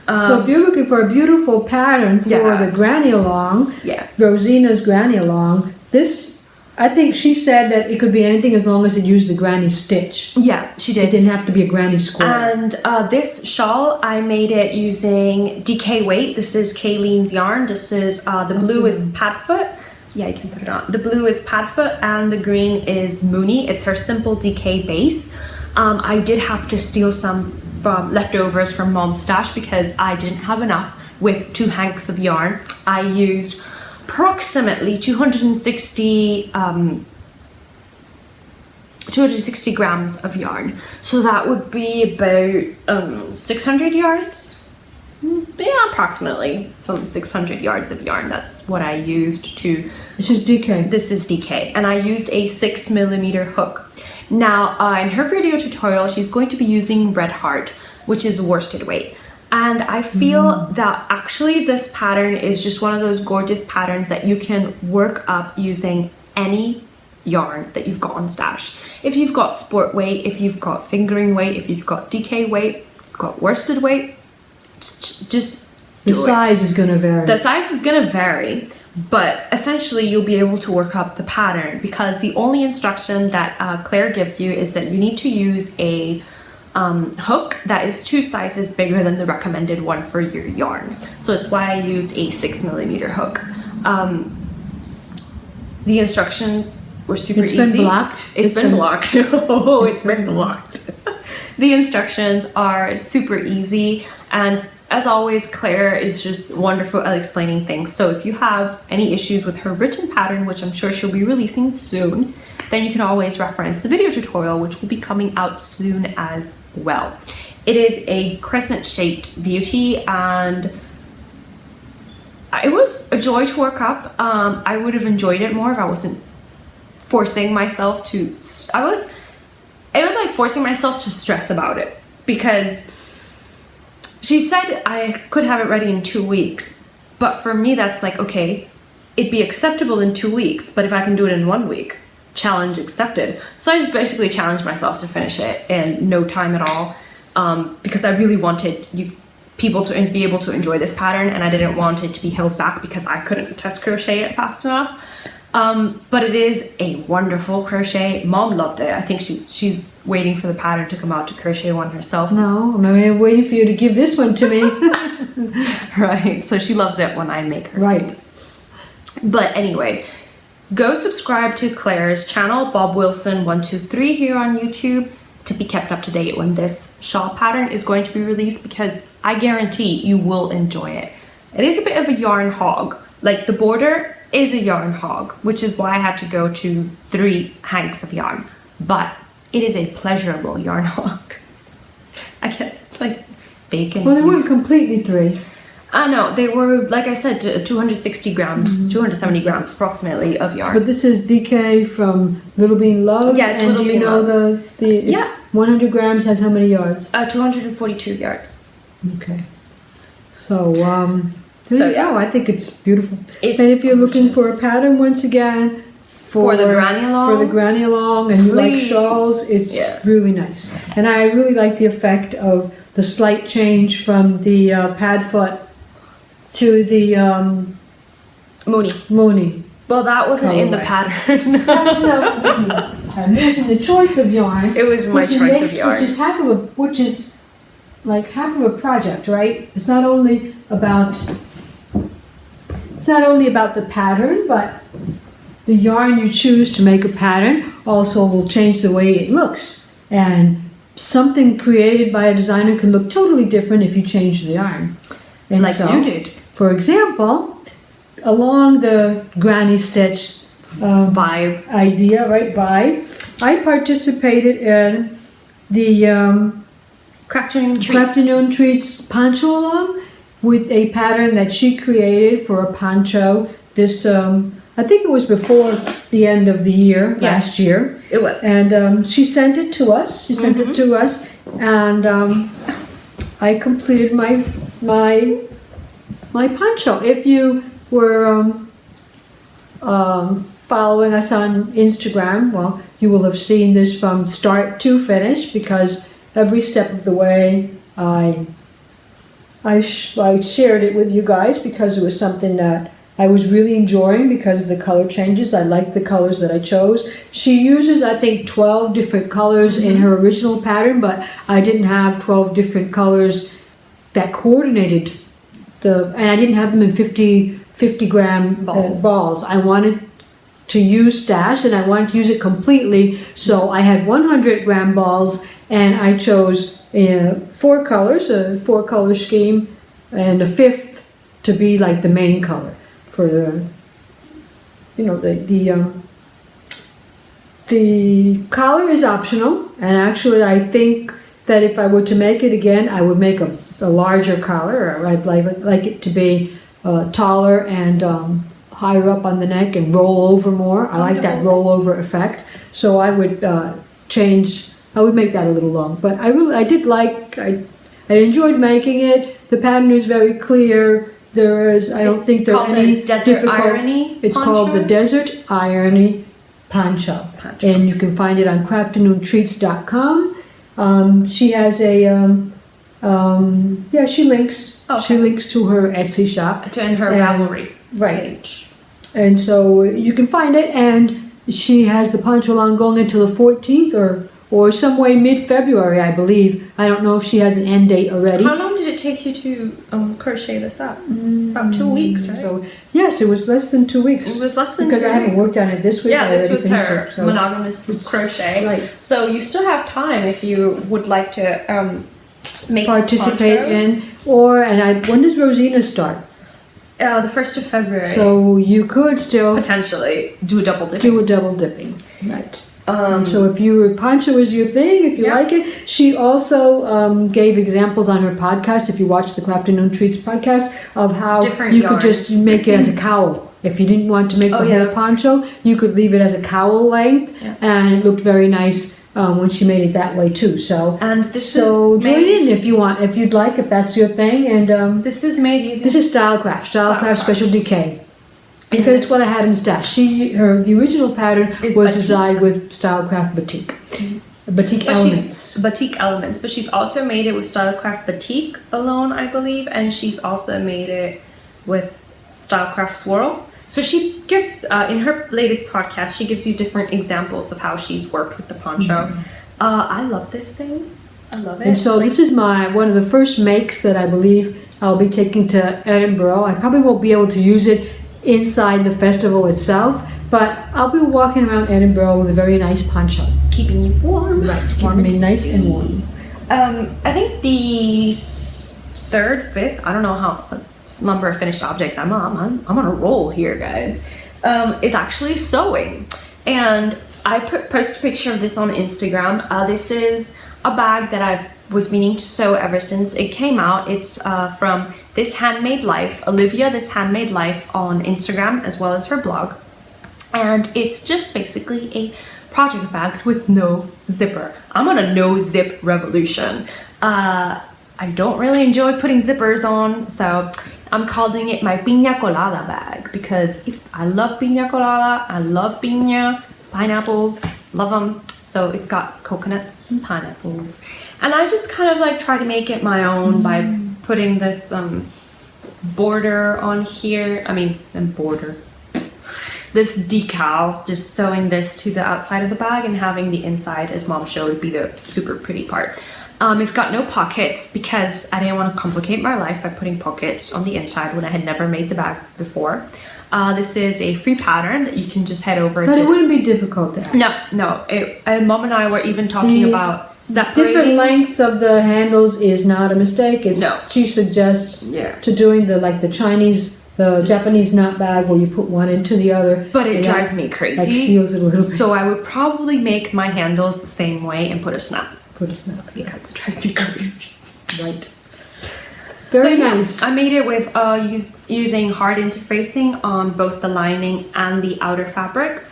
So if you're looking for a beautiful pattern for the granny along, Rosina's granny along, this, I think she said that it could be anything as long as it used the granny stitch. Yeah, she did. It didn't have to be a granny square. And this shawl, I made it using DK weight. This is Kayleen's yarn. This is, the blue is Padfoot. Yeah, you can put it on. The blue is Padfoot and the green is Mooney. It's her simple DK base. I did have to steal some from leftovers from Mom's stash because I didn't have enough with 2 hanks of yarn. I used approximately 260 grams of yarn. So that would be about 600 yards. Yeah, approximately some 600 yards of yarn. That's what I used to... This is DK. This is DK. And I used a 6mm hook. Now, in her video tutorial, she's going to be using Red Heart, which is worsted weight. And I feel that actually this pattern is just one of those gorgeous patterns that you can work up using any yarn that you've got on stash. If you've got sport weight, if you've got fingering weight, if you've got DK weight, if you've got worsted weight, just the size is going to vary. The size is going to vary. But essentially you'll be able to work up the pattern because the only instruction that Claire gives you is that you need to use a hook that is 2 sizes bigger than the recommended one for your yarn. So that's why I used a 6mm hook. The instructions were super easy. It's been blocked. It's been blocked. Oh, it's been blocked. The instructions are super easy, and as always, Claire is just wonderful at explaining things. So if you have any issues with her written pattern, which I'm sure she'll be releasing soon, then you can always reference the video tutorial, which will be coming out soon as well. It is a crescent-shaped beauty, and it was a joy to work up. I would have enjoyed it more if I wasn't forcing myself to... It was like forcing myself to stress about it, because she said I could have it ready in 2 weeks, but for me that's like, okay, it'd be acceptable in 2 weeks, but if I can do it in 1 week, challenge accepted. So I just basically challenged myself to finish it in no time at all, because I really wanted people to be able to enjoy this pattern, and I didn't want it to be held back because I couldn't test crochet it fast enough. But it is a wonderful crochet. Mom loved it. I think she's waiting for the pattern to come out to crochet one herself. No, I'm waiting for you to give this one to me. Right, so she loves it when I make her. Right. But anyway, go subscribe to Claire's channel, Bob Wilson 123 here on YouTube, to be kept up to date when this shawl pattern is going to be released, because I guarantee you will enjoy it. It is a bit of a yarn hog. Like, the border is a yarn hog, which is why I had to go to 3 hanks of yarn, but it is a pleasurable yarn hog. I guess it's like bacon. Well, they weren't completely 3. No, they were, like I said, 260 grams, 270 grams approximately of yarn. But this is DK from Little Bean Loves. Yeah, it's and Little do Bean you know Loves. the 100 grams has how many yards? 242 yards. Okay. So, there you go. I think it's beautiful. It's and if you're looking for a gorgeous. pattern, once again, for the granny along, and you like shawls, it's really nice. And I really like the effect of the slight change from the Padfoot to the Mooney. Well, that wasn't in the pattern. I'm using the choice of yarn. It was my choice of yarn. Which is like half of a project, right? It's not only about the pattern, but the yarn you choose to make a pattern also will change the way it looks. And something created by a designer can look totally different if you change the yarn. And like so, you did. For example, along the granny stitch vibe idea, right? I participated in the Crafternoon Treats poncho along with a pattern that she created for a poncho. This, I think it was before the end of the year, last year. It was. And she sent it to us. And I completed my poncho. If you were following us on Instagram, well, you will have seen this from start to finish, because every step of the way I shared it with you guys, because it was something that I was really enjoying because of the color changes. I liked the colors that I chose. She uses, I think, 12 different colors in her original pattern, but I didn't have 12 different colors that coordinated and I didn't have them in 50 gram balls. I wanted to use stash, and I wanted to use it completely, so I had 100 gram balls, and I chose 4 colors, a 4-color scheme, and a 5th to be like the main color for the, the collar is optional, and actually I think that if I were to make it again, I would make a larger collar, or I'd like it to be taller and higher up on the neck and roll over more. I like that rollover effect. So I would I would make that a little long. But I enjoyed making it. The pattern is very clear. I don't think there are any difficult. It's called the Desert Irony Poncho. And you can find it on CrafternoonTreats.com. She has she links. Okay. She links to her Etsy shop. And her Ravelry page. And so you can find it, and she has the poncho line going until the 14th or some way mid-February, I believe. I don't know if she has an end date already. How long did it take you to crochet this up? About 2 weeks, right? So yes, it was less than 2 weeks. It was less than 2 weeks. Because I haven't worked on it this week. Yeah, this was her monogamous crochet. Right. So you still have time if you would like to participate in. When does Rosina start? The 1st of February. So you could still potentially do a double dipping. Right. So if poncho is your thing, if you like it. She also gave examples on her podcast, if you watch the Crafternoon Treats podcast, of how you could just make it as a cowl. If you didn't want to make the whole poncho, you could leave it as a cowl length, and it looked very nice when she made it that way too. So join in if you want, if you'd like, if that's your thing. And this is made using Stylecraft Special Decay. Because it's what I had in stash. The original pattern was designed with Stylecraft Batik elements. But she's also made it with Stylecraft Batik alone, I believe, and she's also made it with Stylecraft Swirl. So she gives, in her latest podcast, she gives you different examples of how she's worked with the poncho. I love this thing. I love it. And so this is one of the first makes that I believe I'll be taking to Edinburgh. I probably won't be able to use it inside the festival itself, but I'll be walking around Edinburgh with a very nice poncho. Keeping you warm. Right, keeping me nice and warm. I think the 3rd, 5th, I don't know how number of finished objects, I'm on a roll here, guys, is actually sewing. And I posted a picture of this on Instagram. This is a bag that I was meaning to sew ever since it came out. It's from This Handmade Life, Olivia This Handmade Life on Instagram, as well as her blog. And it's just basically a project bag with no zipper. I'm on a no zip revolution. I don't really enjoy putting zippers on, so I'm calling it my piña colada bag, because I love piña colada, I love piña, pineapples, love them. So it's got coconuts and pineapples. And I just kind of like try to make it my own by putting this border on here. This decal, just sewing this to the outside of the bag and having the inside, as Mom showed, be the super pretty part. It's got no pockets because I didn't want to complicate my life by putting pockets on the inside when I had never made the bag before. This is a free pattern that you can just head over But to. it wouldn't be difficult to add. No. Mom and I were even talking about separating. Different lengths of the handles is not a mistake. It's, No. She suggests Yeah. to doing the Chinese, the Japanese knot bag where you put one into the other. But it and drives that, me crazy. Like seals it a little bit. So I would probably make my handles the same way and put a snap Put a snap. because it drives me crazy. Right. Very So, yeah, nice. I made it with using hard interfacing on both the lining and the outer fabric.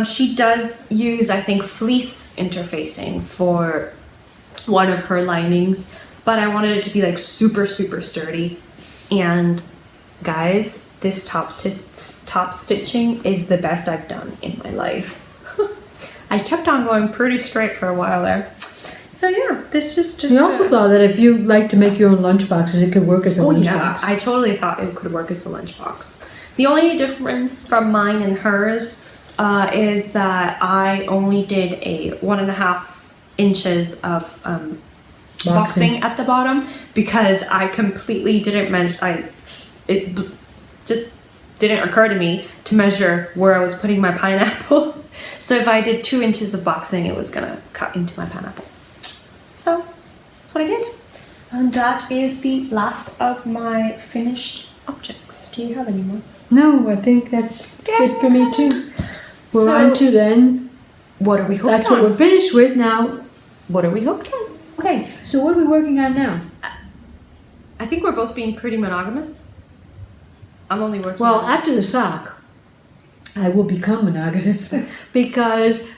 She does use, I think, fleece interfacing for one of her linings, but I wanted it to be like super sturdy. And guys, this top stitching is the best I've done in my life. I kept on going pretty straight for a while there. So yeah, this is just. We also thought that if you like to make your own lunch boxes, it could work as a lunch box. I totally thought it could work as a lunchbox. The only difference from mine and hers is that I only did a 1.5 inches of boxing at the bottom because I completely didn't measure. It just didn't occur to me to measure where I was putting my pineapple. So if I did 2 inches of boxing, it was gonna cut into my pineapple. So that's what I did. And that is the last of my finished objects. Do you have any more? No, I think that's it for me too. We're on to then. What are we hooked That's on? what we're finished with now. What are we hooked on? Okay, so what are we working on now? I think we're both being pretty monogamous. I'm only working Well, on... after the sock, I will become monogamous because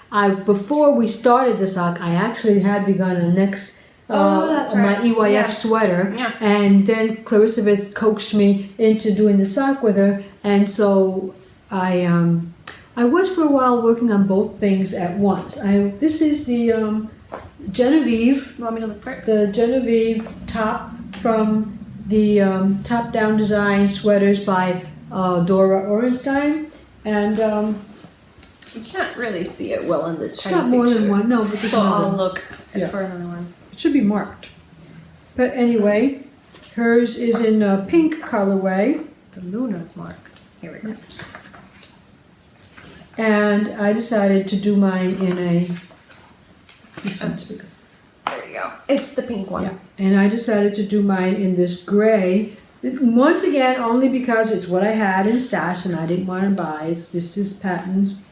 before we started the sock, I actually had begun a next that's my right. EYF Yeah. sweater, Yeah. and then Clarissa Beth coaxed me into doing the sock with her, and so I was for a while working on both things at once. This is the Genevieve. You want me to look for it? The Genevieve top from the top-down design sweaters by DORA ORHENSTEIN, and You can't really see it well in this it's tiny got more picture. than one. No, but this So is I'll another. look Yeah. for another one. It should be marked. But anyway, hers is in a pink colorway, The Luna's marked. Here we go. and I decided to do mine in a. This one's bigger. There you go. It's the pink one. Yeah, and I decided to do mine in this gray. Once again, only because it's what I had in stash and I didn't want to buy. This is Patons,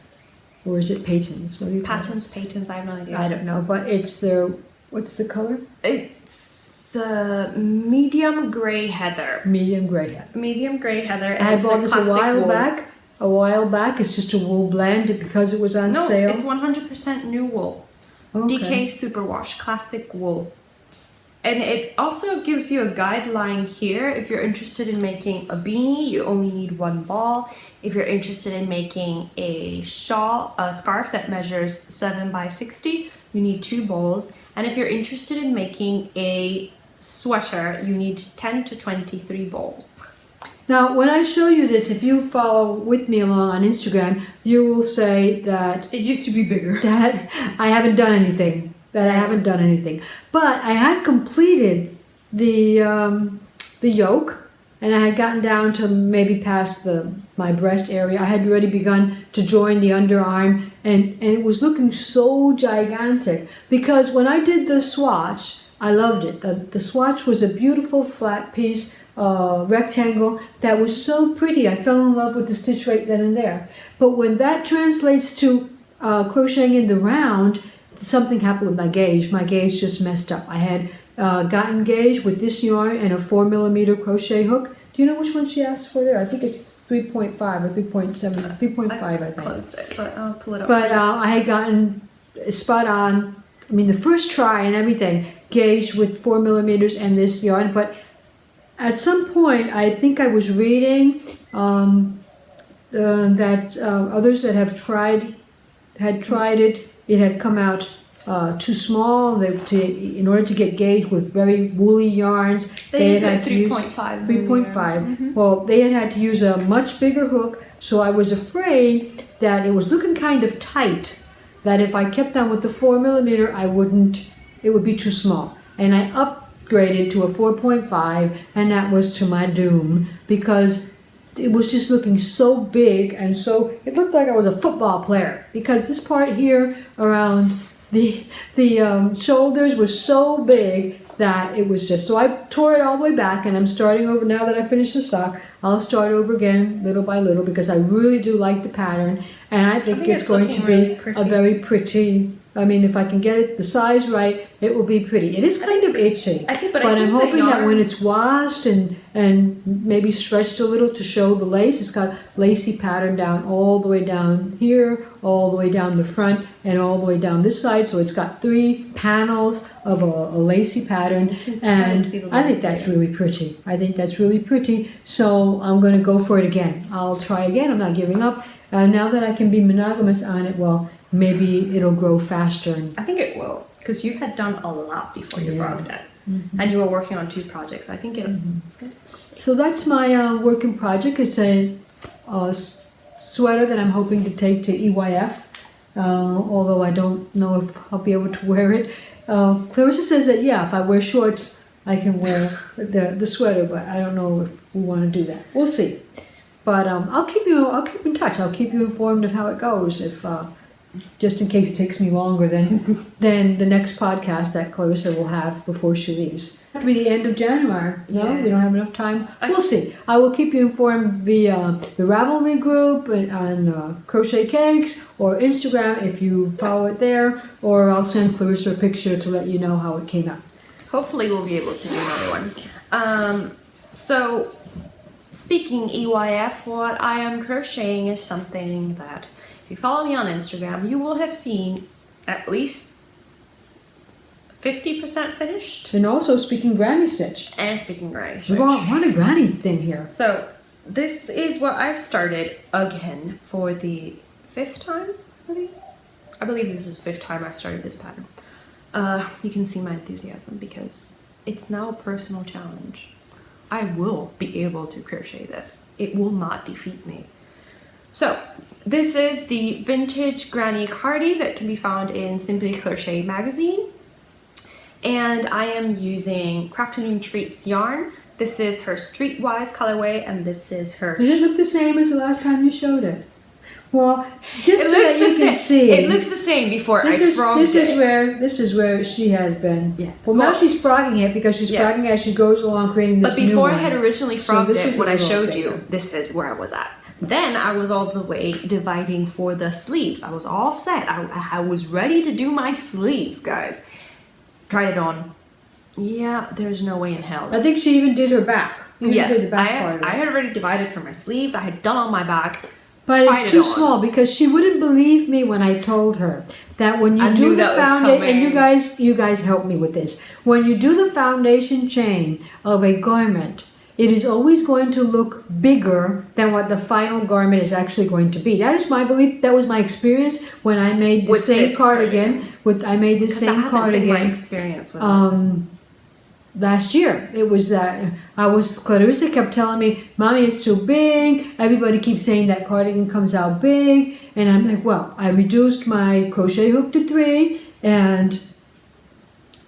or is it Patons? What do you call Patents, I have no it? idea. I don't know, but it's the, what's the color? It's medium gray heather. Medium gray hat. Medium gray heather. And I it's bought the this a classic while wool. back. A while back. It's just a wool blend because it was on No, sale. it's 100% new wool. Okay. DK Superwash Classic Wool. And it also gives you a guideline here. If you're interested in making a beanie, you only need 1 ball. If you're interested in making a shawl, a scarf that measures 7 by 60, you need 2 balls. And if you're interested in making a sweater, you need 10 to 23 balls. Now, when I show you this, if you follow with me along on Instagram, you will say that It used to be bigger. that I haven't done anything. But I had completed the yoke, and I had gotten down to maybe past my breast area. I had already begun to join the underarm, and it was looking so gigantic because when I did the swatch, I loved it. The swatch was a beautiful flat piece, rectangle that was so pretty. I fell in love with the stitch right then and there. But when that translates to crocheting in the round, something happened with my gauge. My gauge just messed up. I had gotten gauge with this yarn and a 4mm crochet hook. Do you know which one she asked for there? I think it's 3.5 or 3.7, 3.5 I think. Closed it, but I'll pull it up. But I had gotten spot on, I mean the first try and everything, gauged with 4mm and this yarn. But at some point, I think I was reading that others that had tried it, it had come out too small. In order to get gauge with very woolly yarns, They had use to use 3.5. 3.5. Well, they had to use a much bigger hook, so I was afraid that it was looking kind of tight. That if I kept on with the 4mm, it would be too small. And I upgraded to a 4.5, and that was to my doom because it was just looking so big, and so it looked like I was a football player, because this part here around the shoulders was so big that it was just, so I tore it all the way back, and I'm starting over now that I finished the sock. I'll start over again little by little, because I really do like the pattern, and I think it's going to be a very pretty, I mean, if I can get it the size right, it will be pretty. It is kind of itchy, but I'm hoping that when it's washed and maybe stretched a little to show the lace, it's got lacy pattern down all the way down here, all the way down the front, and all the way down this side. So it's got 3 panels of a lacy pattern, and I think that's really pretty. I think that's really pretty. So I'm going to go for it again. I'll try again. I'm not giving up. Now that I can be monogamous on it, well, maybe it'll grow faster. I think it will, because you had done a lot before you frogged it, and you were working on 2 projects. I think it's good. So that's my working project. It's a sweater that I'm hoping to take to EYF, although I don't know if I'll be able to wear it. Clarissa says that, yeah, if I wear shorts, I can wear the sweater, but I don't know if we want to do that. We'll see. But I'll keep in touch. I'll keep you informed of how it goes, if just in case it takes me longer than the next podcast that Clarissa will have before she leaves. It'll be the end of January. No, we don't have enough time. We'll see. I will keep you informed via the Ravelry group on Crochetcakes or Instagram if you follow it there, or I'll send Clarissa a picture to let you know how it came out. Hopefully we'll be able to do another one. So speaking EYF, what I am crocheting is something that, if you follow me on Instagram, you will have seen at least 50% finished. And also speaking granny stitch. And speaking granny stitch. We want a granny thing here. So this is what I've started again for the 5th time, I believe this is the 5th time I've started this pattern. You can see my enthusiasm, because it's now a personal challenge. I will be able to crochet this. It will not defeat me. So this is the vintage granny cardie that can be found in Simply Crochet magazine, and I am using Crafternoon Treats yarn. This is her Streetwise colorway, and this is her. Does it look the same as the last time you showed it? Well, just so that you can see. It looks the same before I frogged it. This is where she has been. Yeah. Well, now she's frogging it, because she's frogging it as she goes along, creating this new one. But before I had originally frogged it, when I showed you, this is where I was at. Then I was all the way dividing for the sleeves. I was all set. I was ready to do my sleeves, guys. Tried it on. Yeah, there's no way in hell. I think she even did her back. Did the back part of it. I had already divided for my sleeves. I had done all my back. But it's too small, because she wouldn't believe me when I told her that when you do the foundation, and you guys help me with this. When you do the foundation chain of a garment, it is always going to look bigger than what the final garment is actually going to be. That is my belief. That was my experience when I made the same cardigan. I made the same cardigan. My experience with it. Last year. It was Clarissa kept telling me, Mommy, it's too big. Everybody keeps saying that cardigan comes out big. And I'm like, well, I reduced my crochet hook to 3, and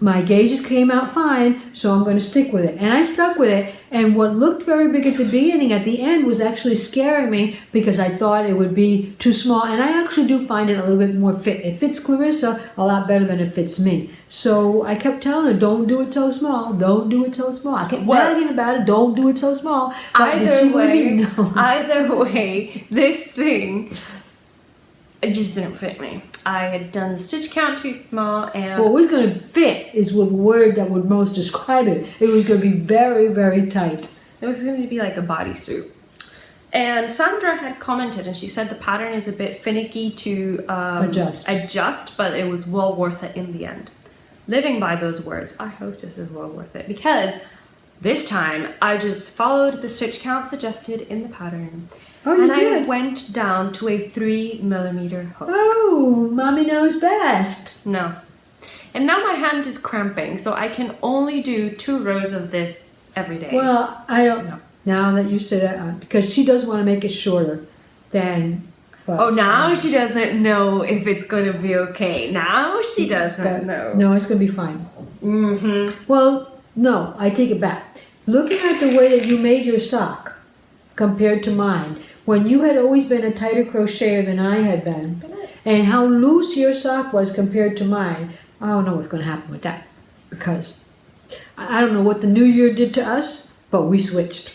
my gauges came out fine, so I'm going to stick with it. And I stuck with it, and what looked very big at the beginning, at the end, was actually scaring me, because I thought it would be too small, and I actually do find it a little bit more fit. It fits Clarissa a lot better than it fits me. So I kept telling her, don't do it so small, don't do it so small. I kept nagging about it, don't do it so small. But Either way, this thing, it just didn't fit me. I had done the stitch count too small, and what was going to fit is the word that would most describe it. It was going to be very, very tight. It was going to be like a bodysuit. And Sandra had commented, and she said the pattern is a bit finicky to adjust, but it was well worth it in the end. Living by those words, I hope this is well worth it, because this time I just followed the stitch count suggested in the pattern. Oh, you did? I went down to a 3mm hook. Oh, Mommy knows best. No. And now my hand is cramping, so I can only do 2 rows of this every day. Well, I don't know. Now that you say that, because she does want to make it shorter than... But, now she doesn't know if it's going to be okay. Now she doesn't know. No, it's going to be fine. Mm-hmm. Well, no, I take it back. Looking at the way that you made your sock, compared to mine. When you had always been a tighter crocheter than I had been, and how loose your sock was compared to mine, I don't know what's going to happen with that. Because I don't know what the new year did to us, but we switched.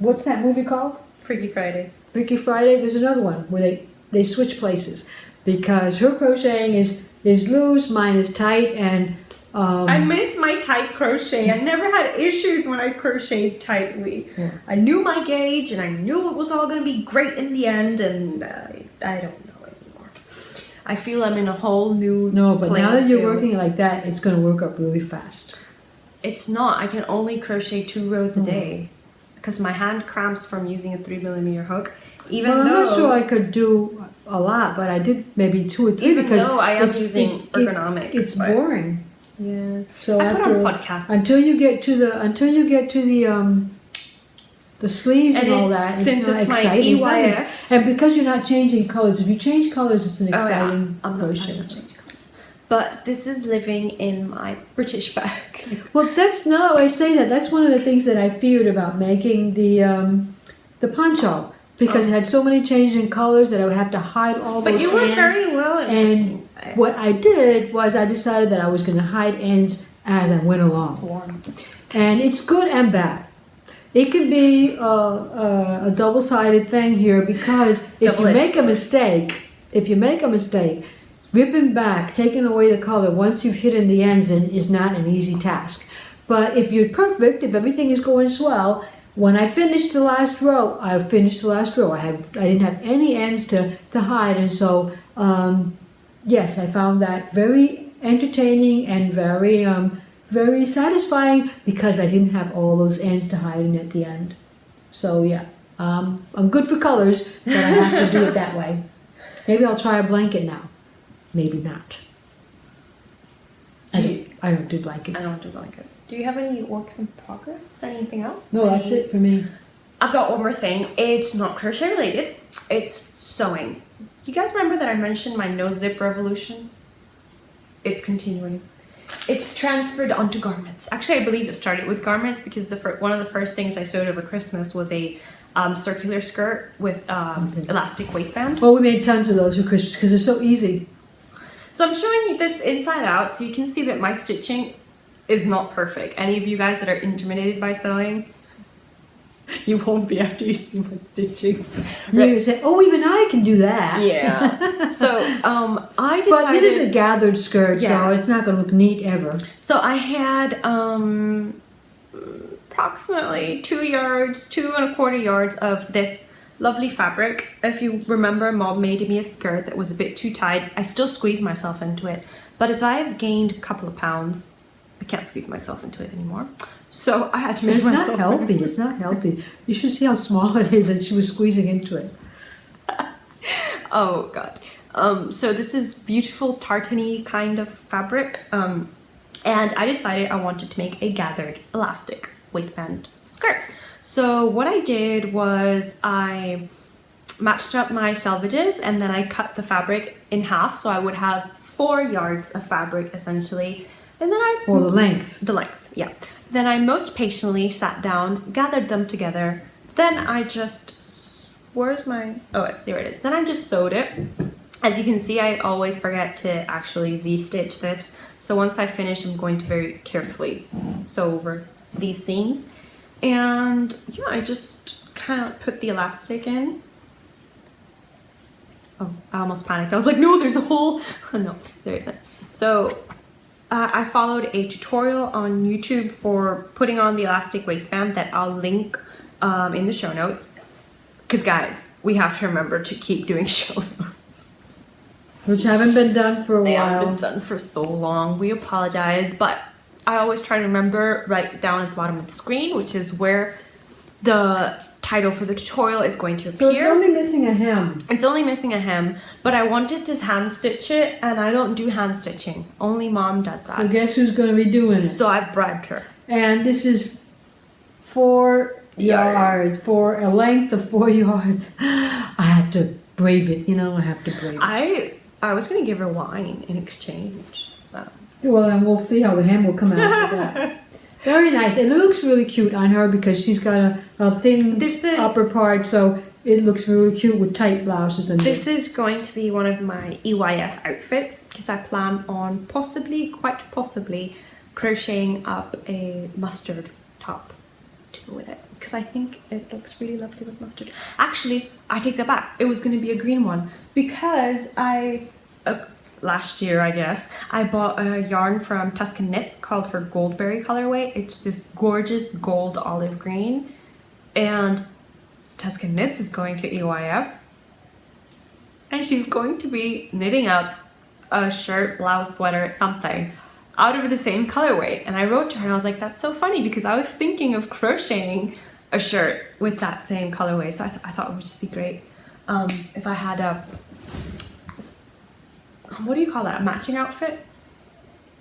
What's that movie called? Freaky Friday. Freaky Friday. There's another one where they switch places. Because her crocheting is loose, mine is tight, and I miss my tight crochet. I never had issues when I crocheted tightly. Yeah. I knew my gauge, and I knew it was all going to be great in the end, and I don't know anymore. I feel I'm in a whole new No, but now that you're field. working like that, it's going to work up really fast. It's not. I can only crochet 2 rows a day because my hand cramps from using a 3mm hook. Even though I'm not sure I could do a lot, but I did maybe 2 or 3 even because though I am using ergonomics. It's boring. Yeah. So I put on podcasts until you get to the sleeves and all that, since it's not it's exciting. my EYF, and because you're not changing colors, if you change colors, it's an exciting I'm crochet. not changing colors. But this is living in my British bag. Well, that's not why I say that. That's one of the things that I feared about making the poncho. Because it had so many changes in colors that I would have to hide all those ends. But you were very well at And what I did was I decided that I was going to hide ends as I went along. It's warm. And it's good and bad. It can be a double-sided thing here because if you make a mistake, ripping back, taking away the color once you've hidden the ends in is not an easy task. But if you're perfect, if everything is going swell, when I finished the last row, I didn't have any ends to hide, and so yes, I found that very entertaining and very very satisfying because I didn't have all those ends to hide in at the end. So yeah, I'm good for colors, but I have to do it that way. Maybe I'll try a blanket now. Maybe not. I don't do blankets. I don't do blankets. Do you have any works in progress? Anything else? No, that's it for me. I've got one more thing. It's not crochet related. It's sewing. You guys remember that I mentioned my no zip revolution? It's continuing. It's transferred onto garments. Actually, I believe it started with garments because one of the first things I sewed over Christmas was a circular skirt with elastic waistband. Well, we made tons of those for Christmas because they're so easy. So I'm showing you this inside out so you can see that my stitching is not perfect. Any of you guys that are intimidated by sewing, you won't be after you see my stitching. You say, oh, even I can do that. Yeah. So I decided... But this is a gathered skirt, so it's not going to look neat ever. So I had approximately 2 yards, 2 1/4 yards of this lovely fabric. If you remember, Mom made me a skirt that was a bit too tight. I still squeeze myself into it, but as I've gained a couple of pounds, I can't squeeze myself into it anymore. So I had to make myself... It's not healthy. It's not healthy. You should see how small it is, and she was squeezing into it. Oh God. So this is beautiful tartany kind of fabric, and I decided I wanted to make a gathered elastic waistband skirt. So what I did was I matched up my selvages and then I cut the fabric in half, so I would have 4 yards of fabric essentially, and then I... Or the length. The length, yeah. Then I most patiently sat down, gathered them together, then I just... Where's my... Oh, there it is. Then I just sewed it. As you can see, I always forget to actually Z-stitch this, so once I finish, I'm going to very carefully sew over these seams. And yeah, I just kind of put the elastic in. Oh, I almost panicked. I was like, no, there's a hole. Oh, no, there isn't. So I followed a tutorial on YouTube for putting on the elastic waistband that I'll link in the show notes. Because guys, we have to remember to keep doing show notes. Which haven't been done for a while. They haven't been done for so long. We apologize, but I always try to remember right down at the bottom of the screen, which is where the title for the tutorial is going to appear. So it's only missing a hem. It's only missing a hem, but I wanted to hand stitch it, and I don't do hand stitching. Only Mom does that. So guess who's going to be doing it? So I've bribed her. And this is 4 yards, for a length of 4 yards. I have to brave it, I have to brave it. I was going to give her wine in exchange, so... Well, then we'll see how the hem will come out with that. Very nice. And it looks really cute on her because she's got a thin upper part, so it looks really cute with tight blouses. And this is going to be one of my EYF outfits because I plan on quite possibly, crocheting up a mustard top to go with it because I think it looks really lovely with mustard. Actually, I take that back. It was going to be a green one because last year, I guess, I bought a yarn from Tuscan Knits called her Goldberry colorway. It's this gorgeous gold olive green, and Tuscan Knits is going to EYF, and she's going to be knitting up a shirt, blouse, sweater, something out of the same colorway. And I wrote to her and I was like, that's so funny because I was thinking of crocheting a shirt with that same colorway. So I thought it would just be great if I had a, what do you call that, a matching outfit?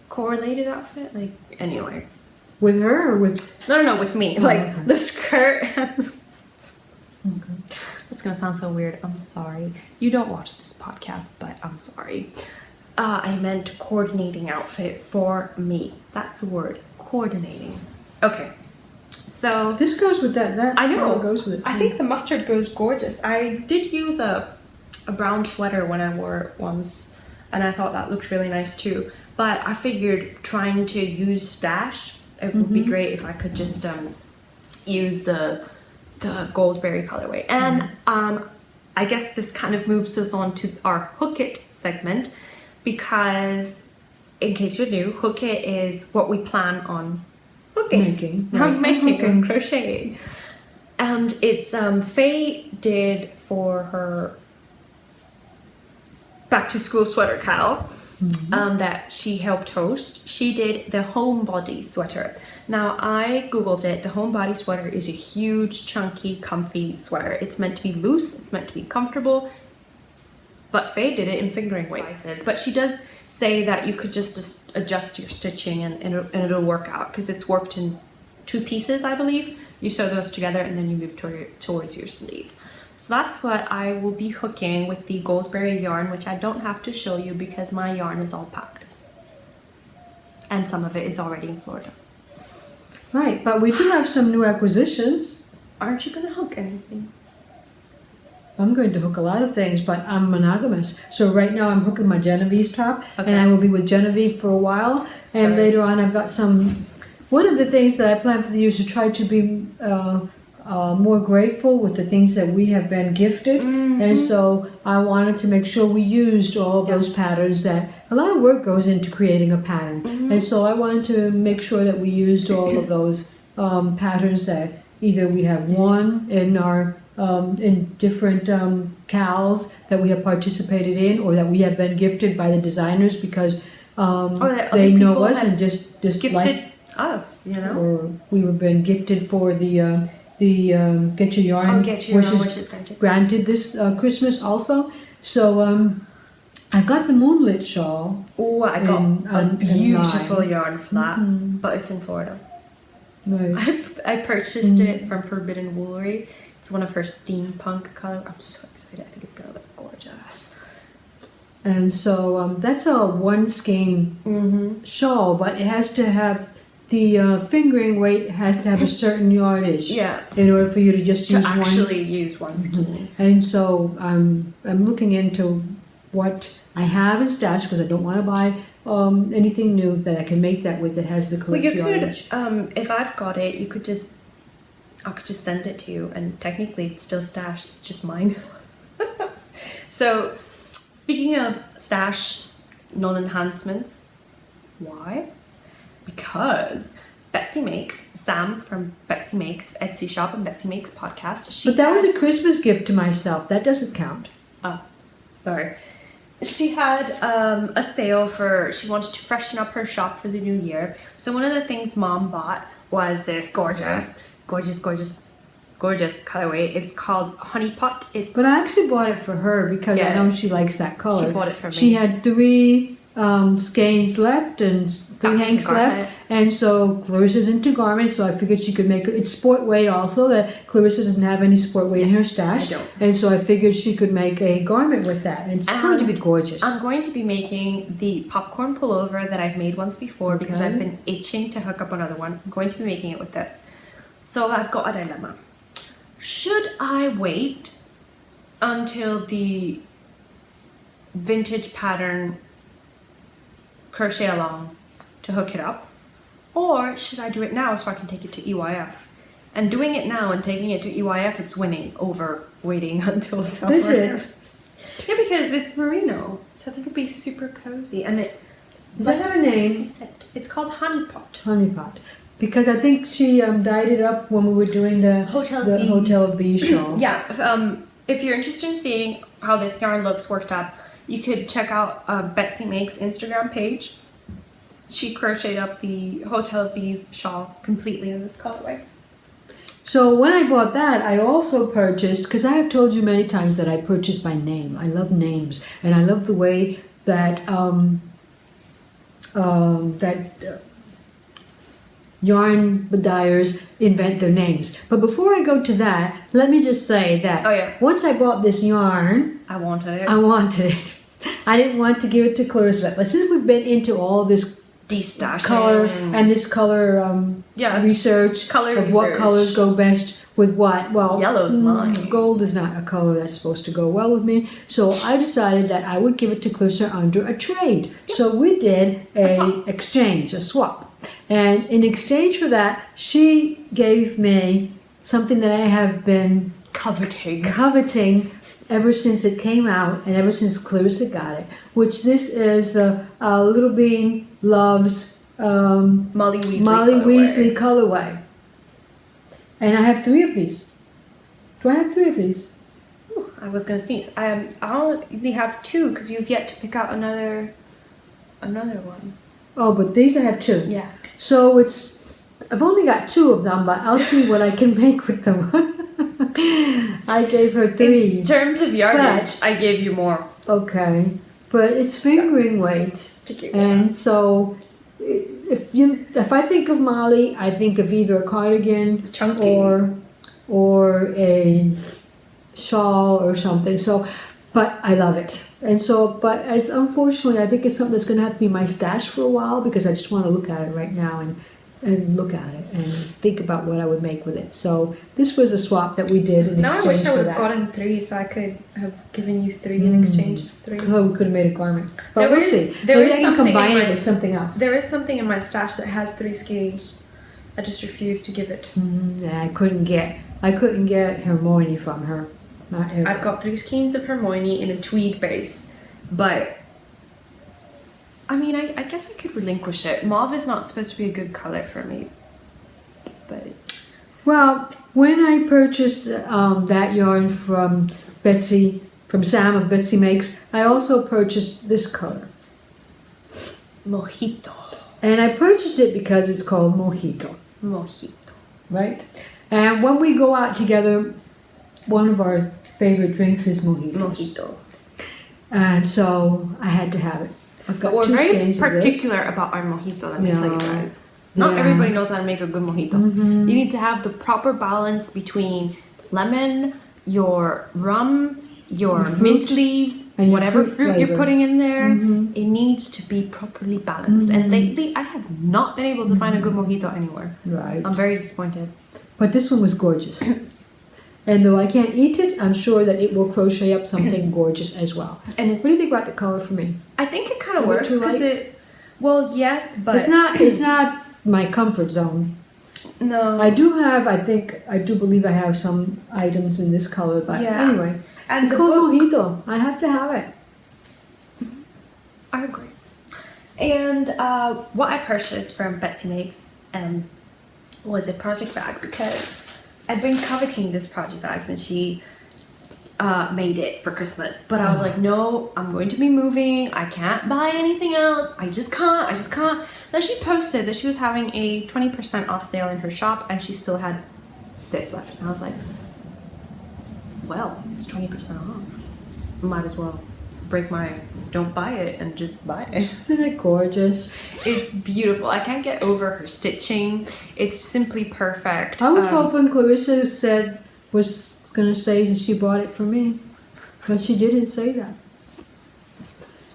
Correlated outfit? Like, anyway. With her or with? No, with me. Like, okay. the skirt. Okay. It's gonna sound so weird. I'm sorry. You don't watch this podcast, but I'm sorry. I meant coordinating outfit for me. That's the word. Coordinating. Okay. So this goes with that. I know. Goes with it. I think the mustard goes gorgeous. I did use a brown sweater when I wore it once, and I thought that looked really nice too. But I figured trying to use stash, it would be great if I could just use the Goldberry colorway. And I guess this kind of moves us on to our Hook It segment, because in case you're new, Hook It is what we plan on hooking. Making and crocheting. And it's Faye did for her back to school sweater Cal that she helped host. She did the homebody sweater. Now I googled it. The homebody sweater is a huge, chunky, comfy sweater. It's meant to be loose, it's meant to be comfortable, but Faye did it in fingering weights. But she does say that you could just adjust your stitching and it'll work out, because it's worked in 2 pieces, I believe. You sew those together and then you move towards your sleeve. So that's what I will be hooking with the Goldberry yarn, which I don't have to show you because my yarn is all packed. And some of it is already in Florida. Right, but we do have some new acquisitions. Aren't you gonna hook anything? I'm going to hook a lot of things, but I'm monogamous. So right now I'm hooking my Genevieve's top, okay. and I will be with Genevieve for a while. And later on I've got some, one of the things that I plan for the year is to try to be more grateful with the things that we have been gifted. And so I wanted to make sure we used all of those patterns. That a lot of work goes into creating a pattern. And so I wanted to make sure that we used all of those patterns that either we have won in our in different CALs that we have participated in, or that we have been gifted by the designers because they know us and just like us, you know. Or we have been gifted for the Get Your Yarn, which is granted this Christmas also. So I got the Moonlit shawl. Oh, I got a beautiful yarn for that, but it's in Florida. Right. I purchased it from Forbidden Woolery. It's one of her steampunk colors. I'm so excited. I think it's gonna look gorgeous. And so that's a one skein shawl, but it has to have the fingering weight has to have a certain yardage. Yeah. In order for you to just use one. Actually use one skein. And so I'm looking into what I have in stash, because I don't want to buy anything new that I can make that with that has the correct yardage. If I've got it, I could just send it to you, and technically it's still stashed, it's just mine. So, speaking of stash non-enhancements, why? Because Betsy Makes, Sam from Betsy Makes Etsy shop and Betsy Makes podcast. But that was a Christmas gift to myself. That doesn't count. Oh, sorry. She had a sale she wanted to freshen up her shop for the new year. So one of the things Mom bought was this gorgeous colorway. It's called Honey Pot. But I actually bought it for her because I know she likes that color. She bought it for me. She had 3 skeins left and three hanks left, and so Clarissa's into garments, so I figured she could make it's sport weight also, that Clarissa doesn't have any sport weight in her stash, and so I figured she could make a garment with that, and it's going to be gorgeous. I'm going to be making the popcorn pullover that I've made once before because I've been itching to hook up another one. I'm going to be making it with this. So I've got a dilemma. Should I wait until the vintage pattern crochet along to hook it up, or should I do it now so I can take it to EYF? And doing it now and taking it to EYF, it's winning over waiting until summer. Is it? Yeah, because it's merino, so I think it'd be super cozy. And it does that have a name? It's called Honey Pot. Honey Pot. Because I think she dyed it up when we were doing the Hotel Bee shawl. Yeah, if you're interested in seeing how this yarn looks worked up, you could check out Betsy Makes Instagram page. She crocheted up the Hotel Bees shawl completely in this colorway. So when I bought that, I also purchased, because I have told you many times that I purchase by name. I love names, and I love the way that yarn dyers invent their names. But before I go to that, let me just say that once I bought this yarn, I wanted it. I didn't want to give it to Clarissa, but since we've been into all this de-stashing color and this color research of what colors go best with what, well, yellow's mine. Gold is not a color that's supposed to go well with me, so I decided that I would give it to Clarissa under a trade. So we did a swap, and in exchange for that, she gave me something that I have been coveting ever since it came out and ever since Clarissa got it, which this is the Little Bean Loves Molly Weasley colorway. And I have 3 of these. Do I have 3 of these? Ooh, I was gonna sneeze. I only have 2 because you've yet to pick out another one. Oh, but these I have 2. Yeah. So I've only got 2 of them, but I'll see what I can make with them. I gave her 3. In terms of yardage, I gave you more. Okay, but it's fingering weight, and so if I think of Molly, I think of either a cardigan or a shawl or something. So, but I love it, and so but as unfortunately, I think it's something that's going to have to be my stash for a while because I just want to look at it right now and look at it and think about what I would make with it. So this was a swap that we did in exchange for that. Now I wish I would have gotten 3 so I could have given you 3 in exchange for 3. So we could have made a garment. But we'll see. Maybe I can combine it with something else. There is something in my stash that has 3 skeins. I just refused to give it. Yeah, I couldn't get Hermione from her. I've got 3 skeins of Hermione in a tweed base, but I mean, I guess I could relinquish it. Mauve is not supposed to be a good color for me, but... Well, when I purchased that yarn from Sam of Betsy Makes, I also purchased this color. Mojito. And I purchased it because it's called Mojito. Mojito. Right? And when we go out together, one of our favorite drinks is mojitos. Mojito. And so I had to have it. I've got 2 skeins of this. We're very particular about our mojito, let me tell you guys. Not everybody knows how to make a good mojito. You need to have the proper balance between lemon, your rum, your mint leaves, and whatever fruit you're putting in there. It needs to be properly balanced. And lately, I have not been able to find a good mojito anywhere. Right. I'm very disappointed. But this one was gorgeous. And though I can't eat it, I'm sure that it will crochet up something gorgeous as well. And what do you think about the color for me? I think it kind of works because well, yes, but it's not my comfort zone. No. I do believe I have some items in this color, but anyway. And it's called Mojito. I have to have it. I agree. And what I purchased from Betsy Makes was a project bag because I've been coveting this project bag since she made it for Christmas. But I was like, no, I'm going to be moving. I can't buy anything else. I just can't. Then she posted that she was having a 20% off sale in her shop and she still had this left. And I was like, well, it's 20% off. Might as well don't buy it and just buy it. Isn't it gorgeous? It's beautiful. I can't get over her stitching. It's simply perfect. I was hoping Clarissa was going to say that she bought it for me, but she didn't say that.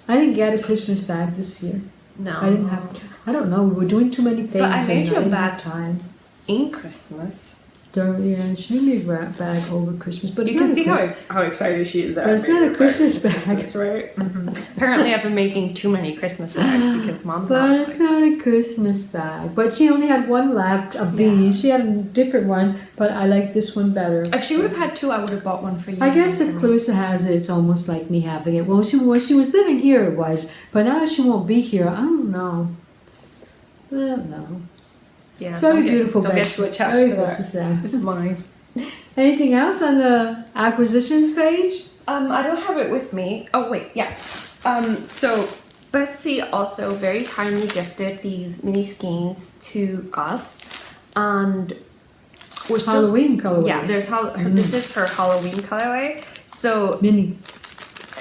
I didn't get a Christmas bag this year. No. I didn't have. I don't know. We were doing too many things. But I made you a didn't bag have time. in Christmas. Yeah, she made me a bag over Christmas, but You can see how excited she is. But it's not a Christmas bag. Christmas, right? Mm-hmm. Apparently, I've been making too many Christmas bags because Mom's But not. it's not a Christmas bag. But she only had one left of these. She had a different one, but I like this one better. If she would have had two, I would have bought one for you. I guess if Clarissa has it, it's almost like me having it. Well, when she was living here, it was. But now that she won't be here, I don't know. I don't know. Yeah, Very beautiful bag. Don't get too attached to that. It's mine. Anything else on the acquisitions page? I don't have it with me. Oh wait, yeah. So Betsy also very kindly gifted these mini skeins to us, and we're still Halloween colorways. Yeah, this is her Halloween colorway. So mini,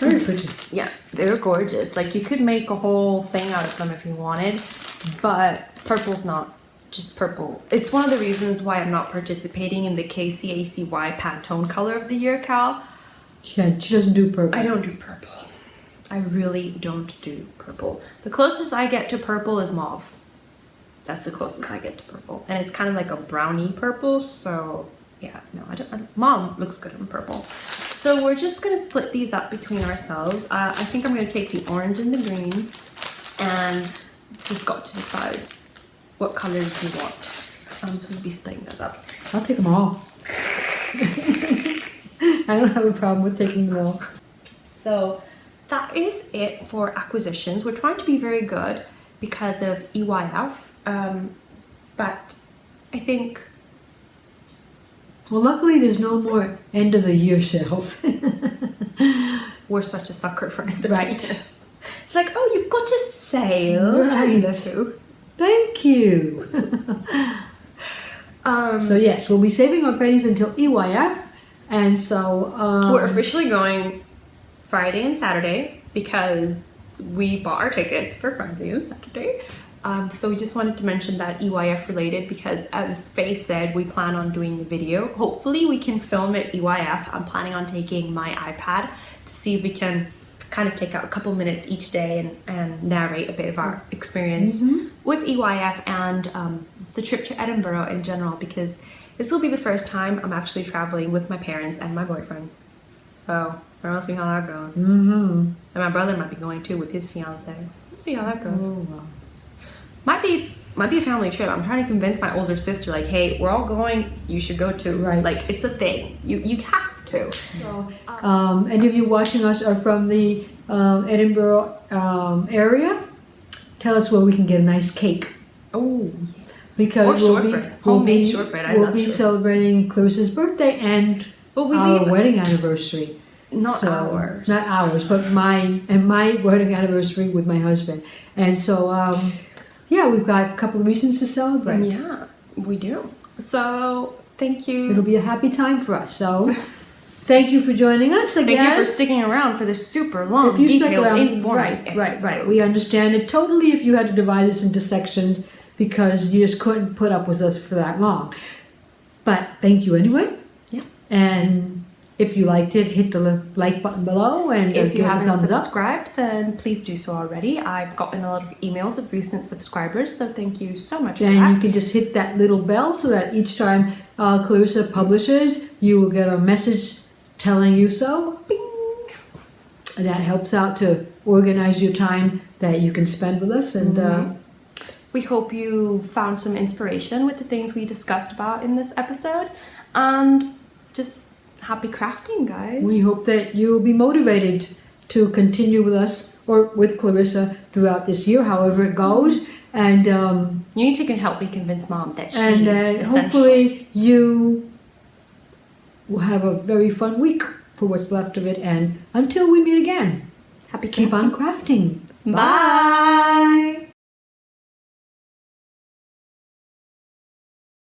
very pretty. Yeah, they're gorgeous. Like you could make a whole thing out of them if you wanted, but purple's not just purple. It's one of the reasons why I'm not participating in the KCACY Pantone color of the year, Cal. Yeah, she doesn't do purple. I don't do purple. I really don't do purple. The closest I get to purple is mauve. That's the closest I get to purple. And it's kind of like a brownie purple, so yeah, no, I don't. Mom looks good in purple. So we're just gonna split these up between ourselves. I think I'm gonna take the orange and the green and just got to decide what colors we want. So we'll be splitting those up. I'll take them all. I don't have a problem with taking them all. So that is it for acquisitions. We're trying to be very good because of EYF, but I think... Well, luckily there's no more end of the year sales. We're such a sucker for end of right. year. It's like, oh, you've got a sale. Right. Thank you. So yes, we'll be saving our pennies until EYF, and so we're officially going Friday and Saturday because we bought our tickets for Friday and Saturday. So we just wanted to mention that EYF related because as Faye said, we plan on doing the video. Hopefully we can film it EYF. I'm planning on taking my iPad to see if we can kind of take out a couple minutes each day and narrate a bit of our experience with EYF and the trip to Edinburgh in general, because this will be the first time I'm actually traveling with my parents and my boyfriend. So we're gonna see how that goes. And my brother might be going too with his fiance. We'll see how that goes. Oh, wow. Might be a family trip. I'm trying to convince my older sister, like, hey, we're all going, you should go too. Right. Like, it's a thing. You have to. So, any of you watching us are from the Edinburgh area, tell us where we can get a nice cake. Oh, yes. Because or shortbread. Homemade shortbread. We'll be celebrating Clarissa's birthday and our wedding anniversary. Not ours. Not ours, but my wedding anniversary with my husband. And so, yeah, we've got a couple of reasons to celebrate. Yeah, we do. So, thank you. It'll be a happy time for us. So, thank you for joining us again. Thank you for sticking around for this super long, detailed, informative episode. Right. We understand it totally if you had to divide this into sections because you just couldn't put up with us for that long. But thank you anyway. Yeah. And if you liked it, hit the like button below and if you give us a haven't thumbs up. subscribed, then please do so already. I've gotten a lot of emails of recent subscribers, so thank you so much for that. And you can just hit that little bell so that each time Clarissa publishes, you will get a message telling you so. Bing! And that helps out to organize your time that you can spend with us. And we hope you found some inspiration with the things we discussed about in this episode. And just happy crafting, guys. We hope that you will be motivated to continue with us or with Clarissa throughout this year, however it goes. And you need to help me convince Mom that she's essential. Hopefully you will have a very fun week for what's left of it. And until we meet again, happy keep on crafting. Bye.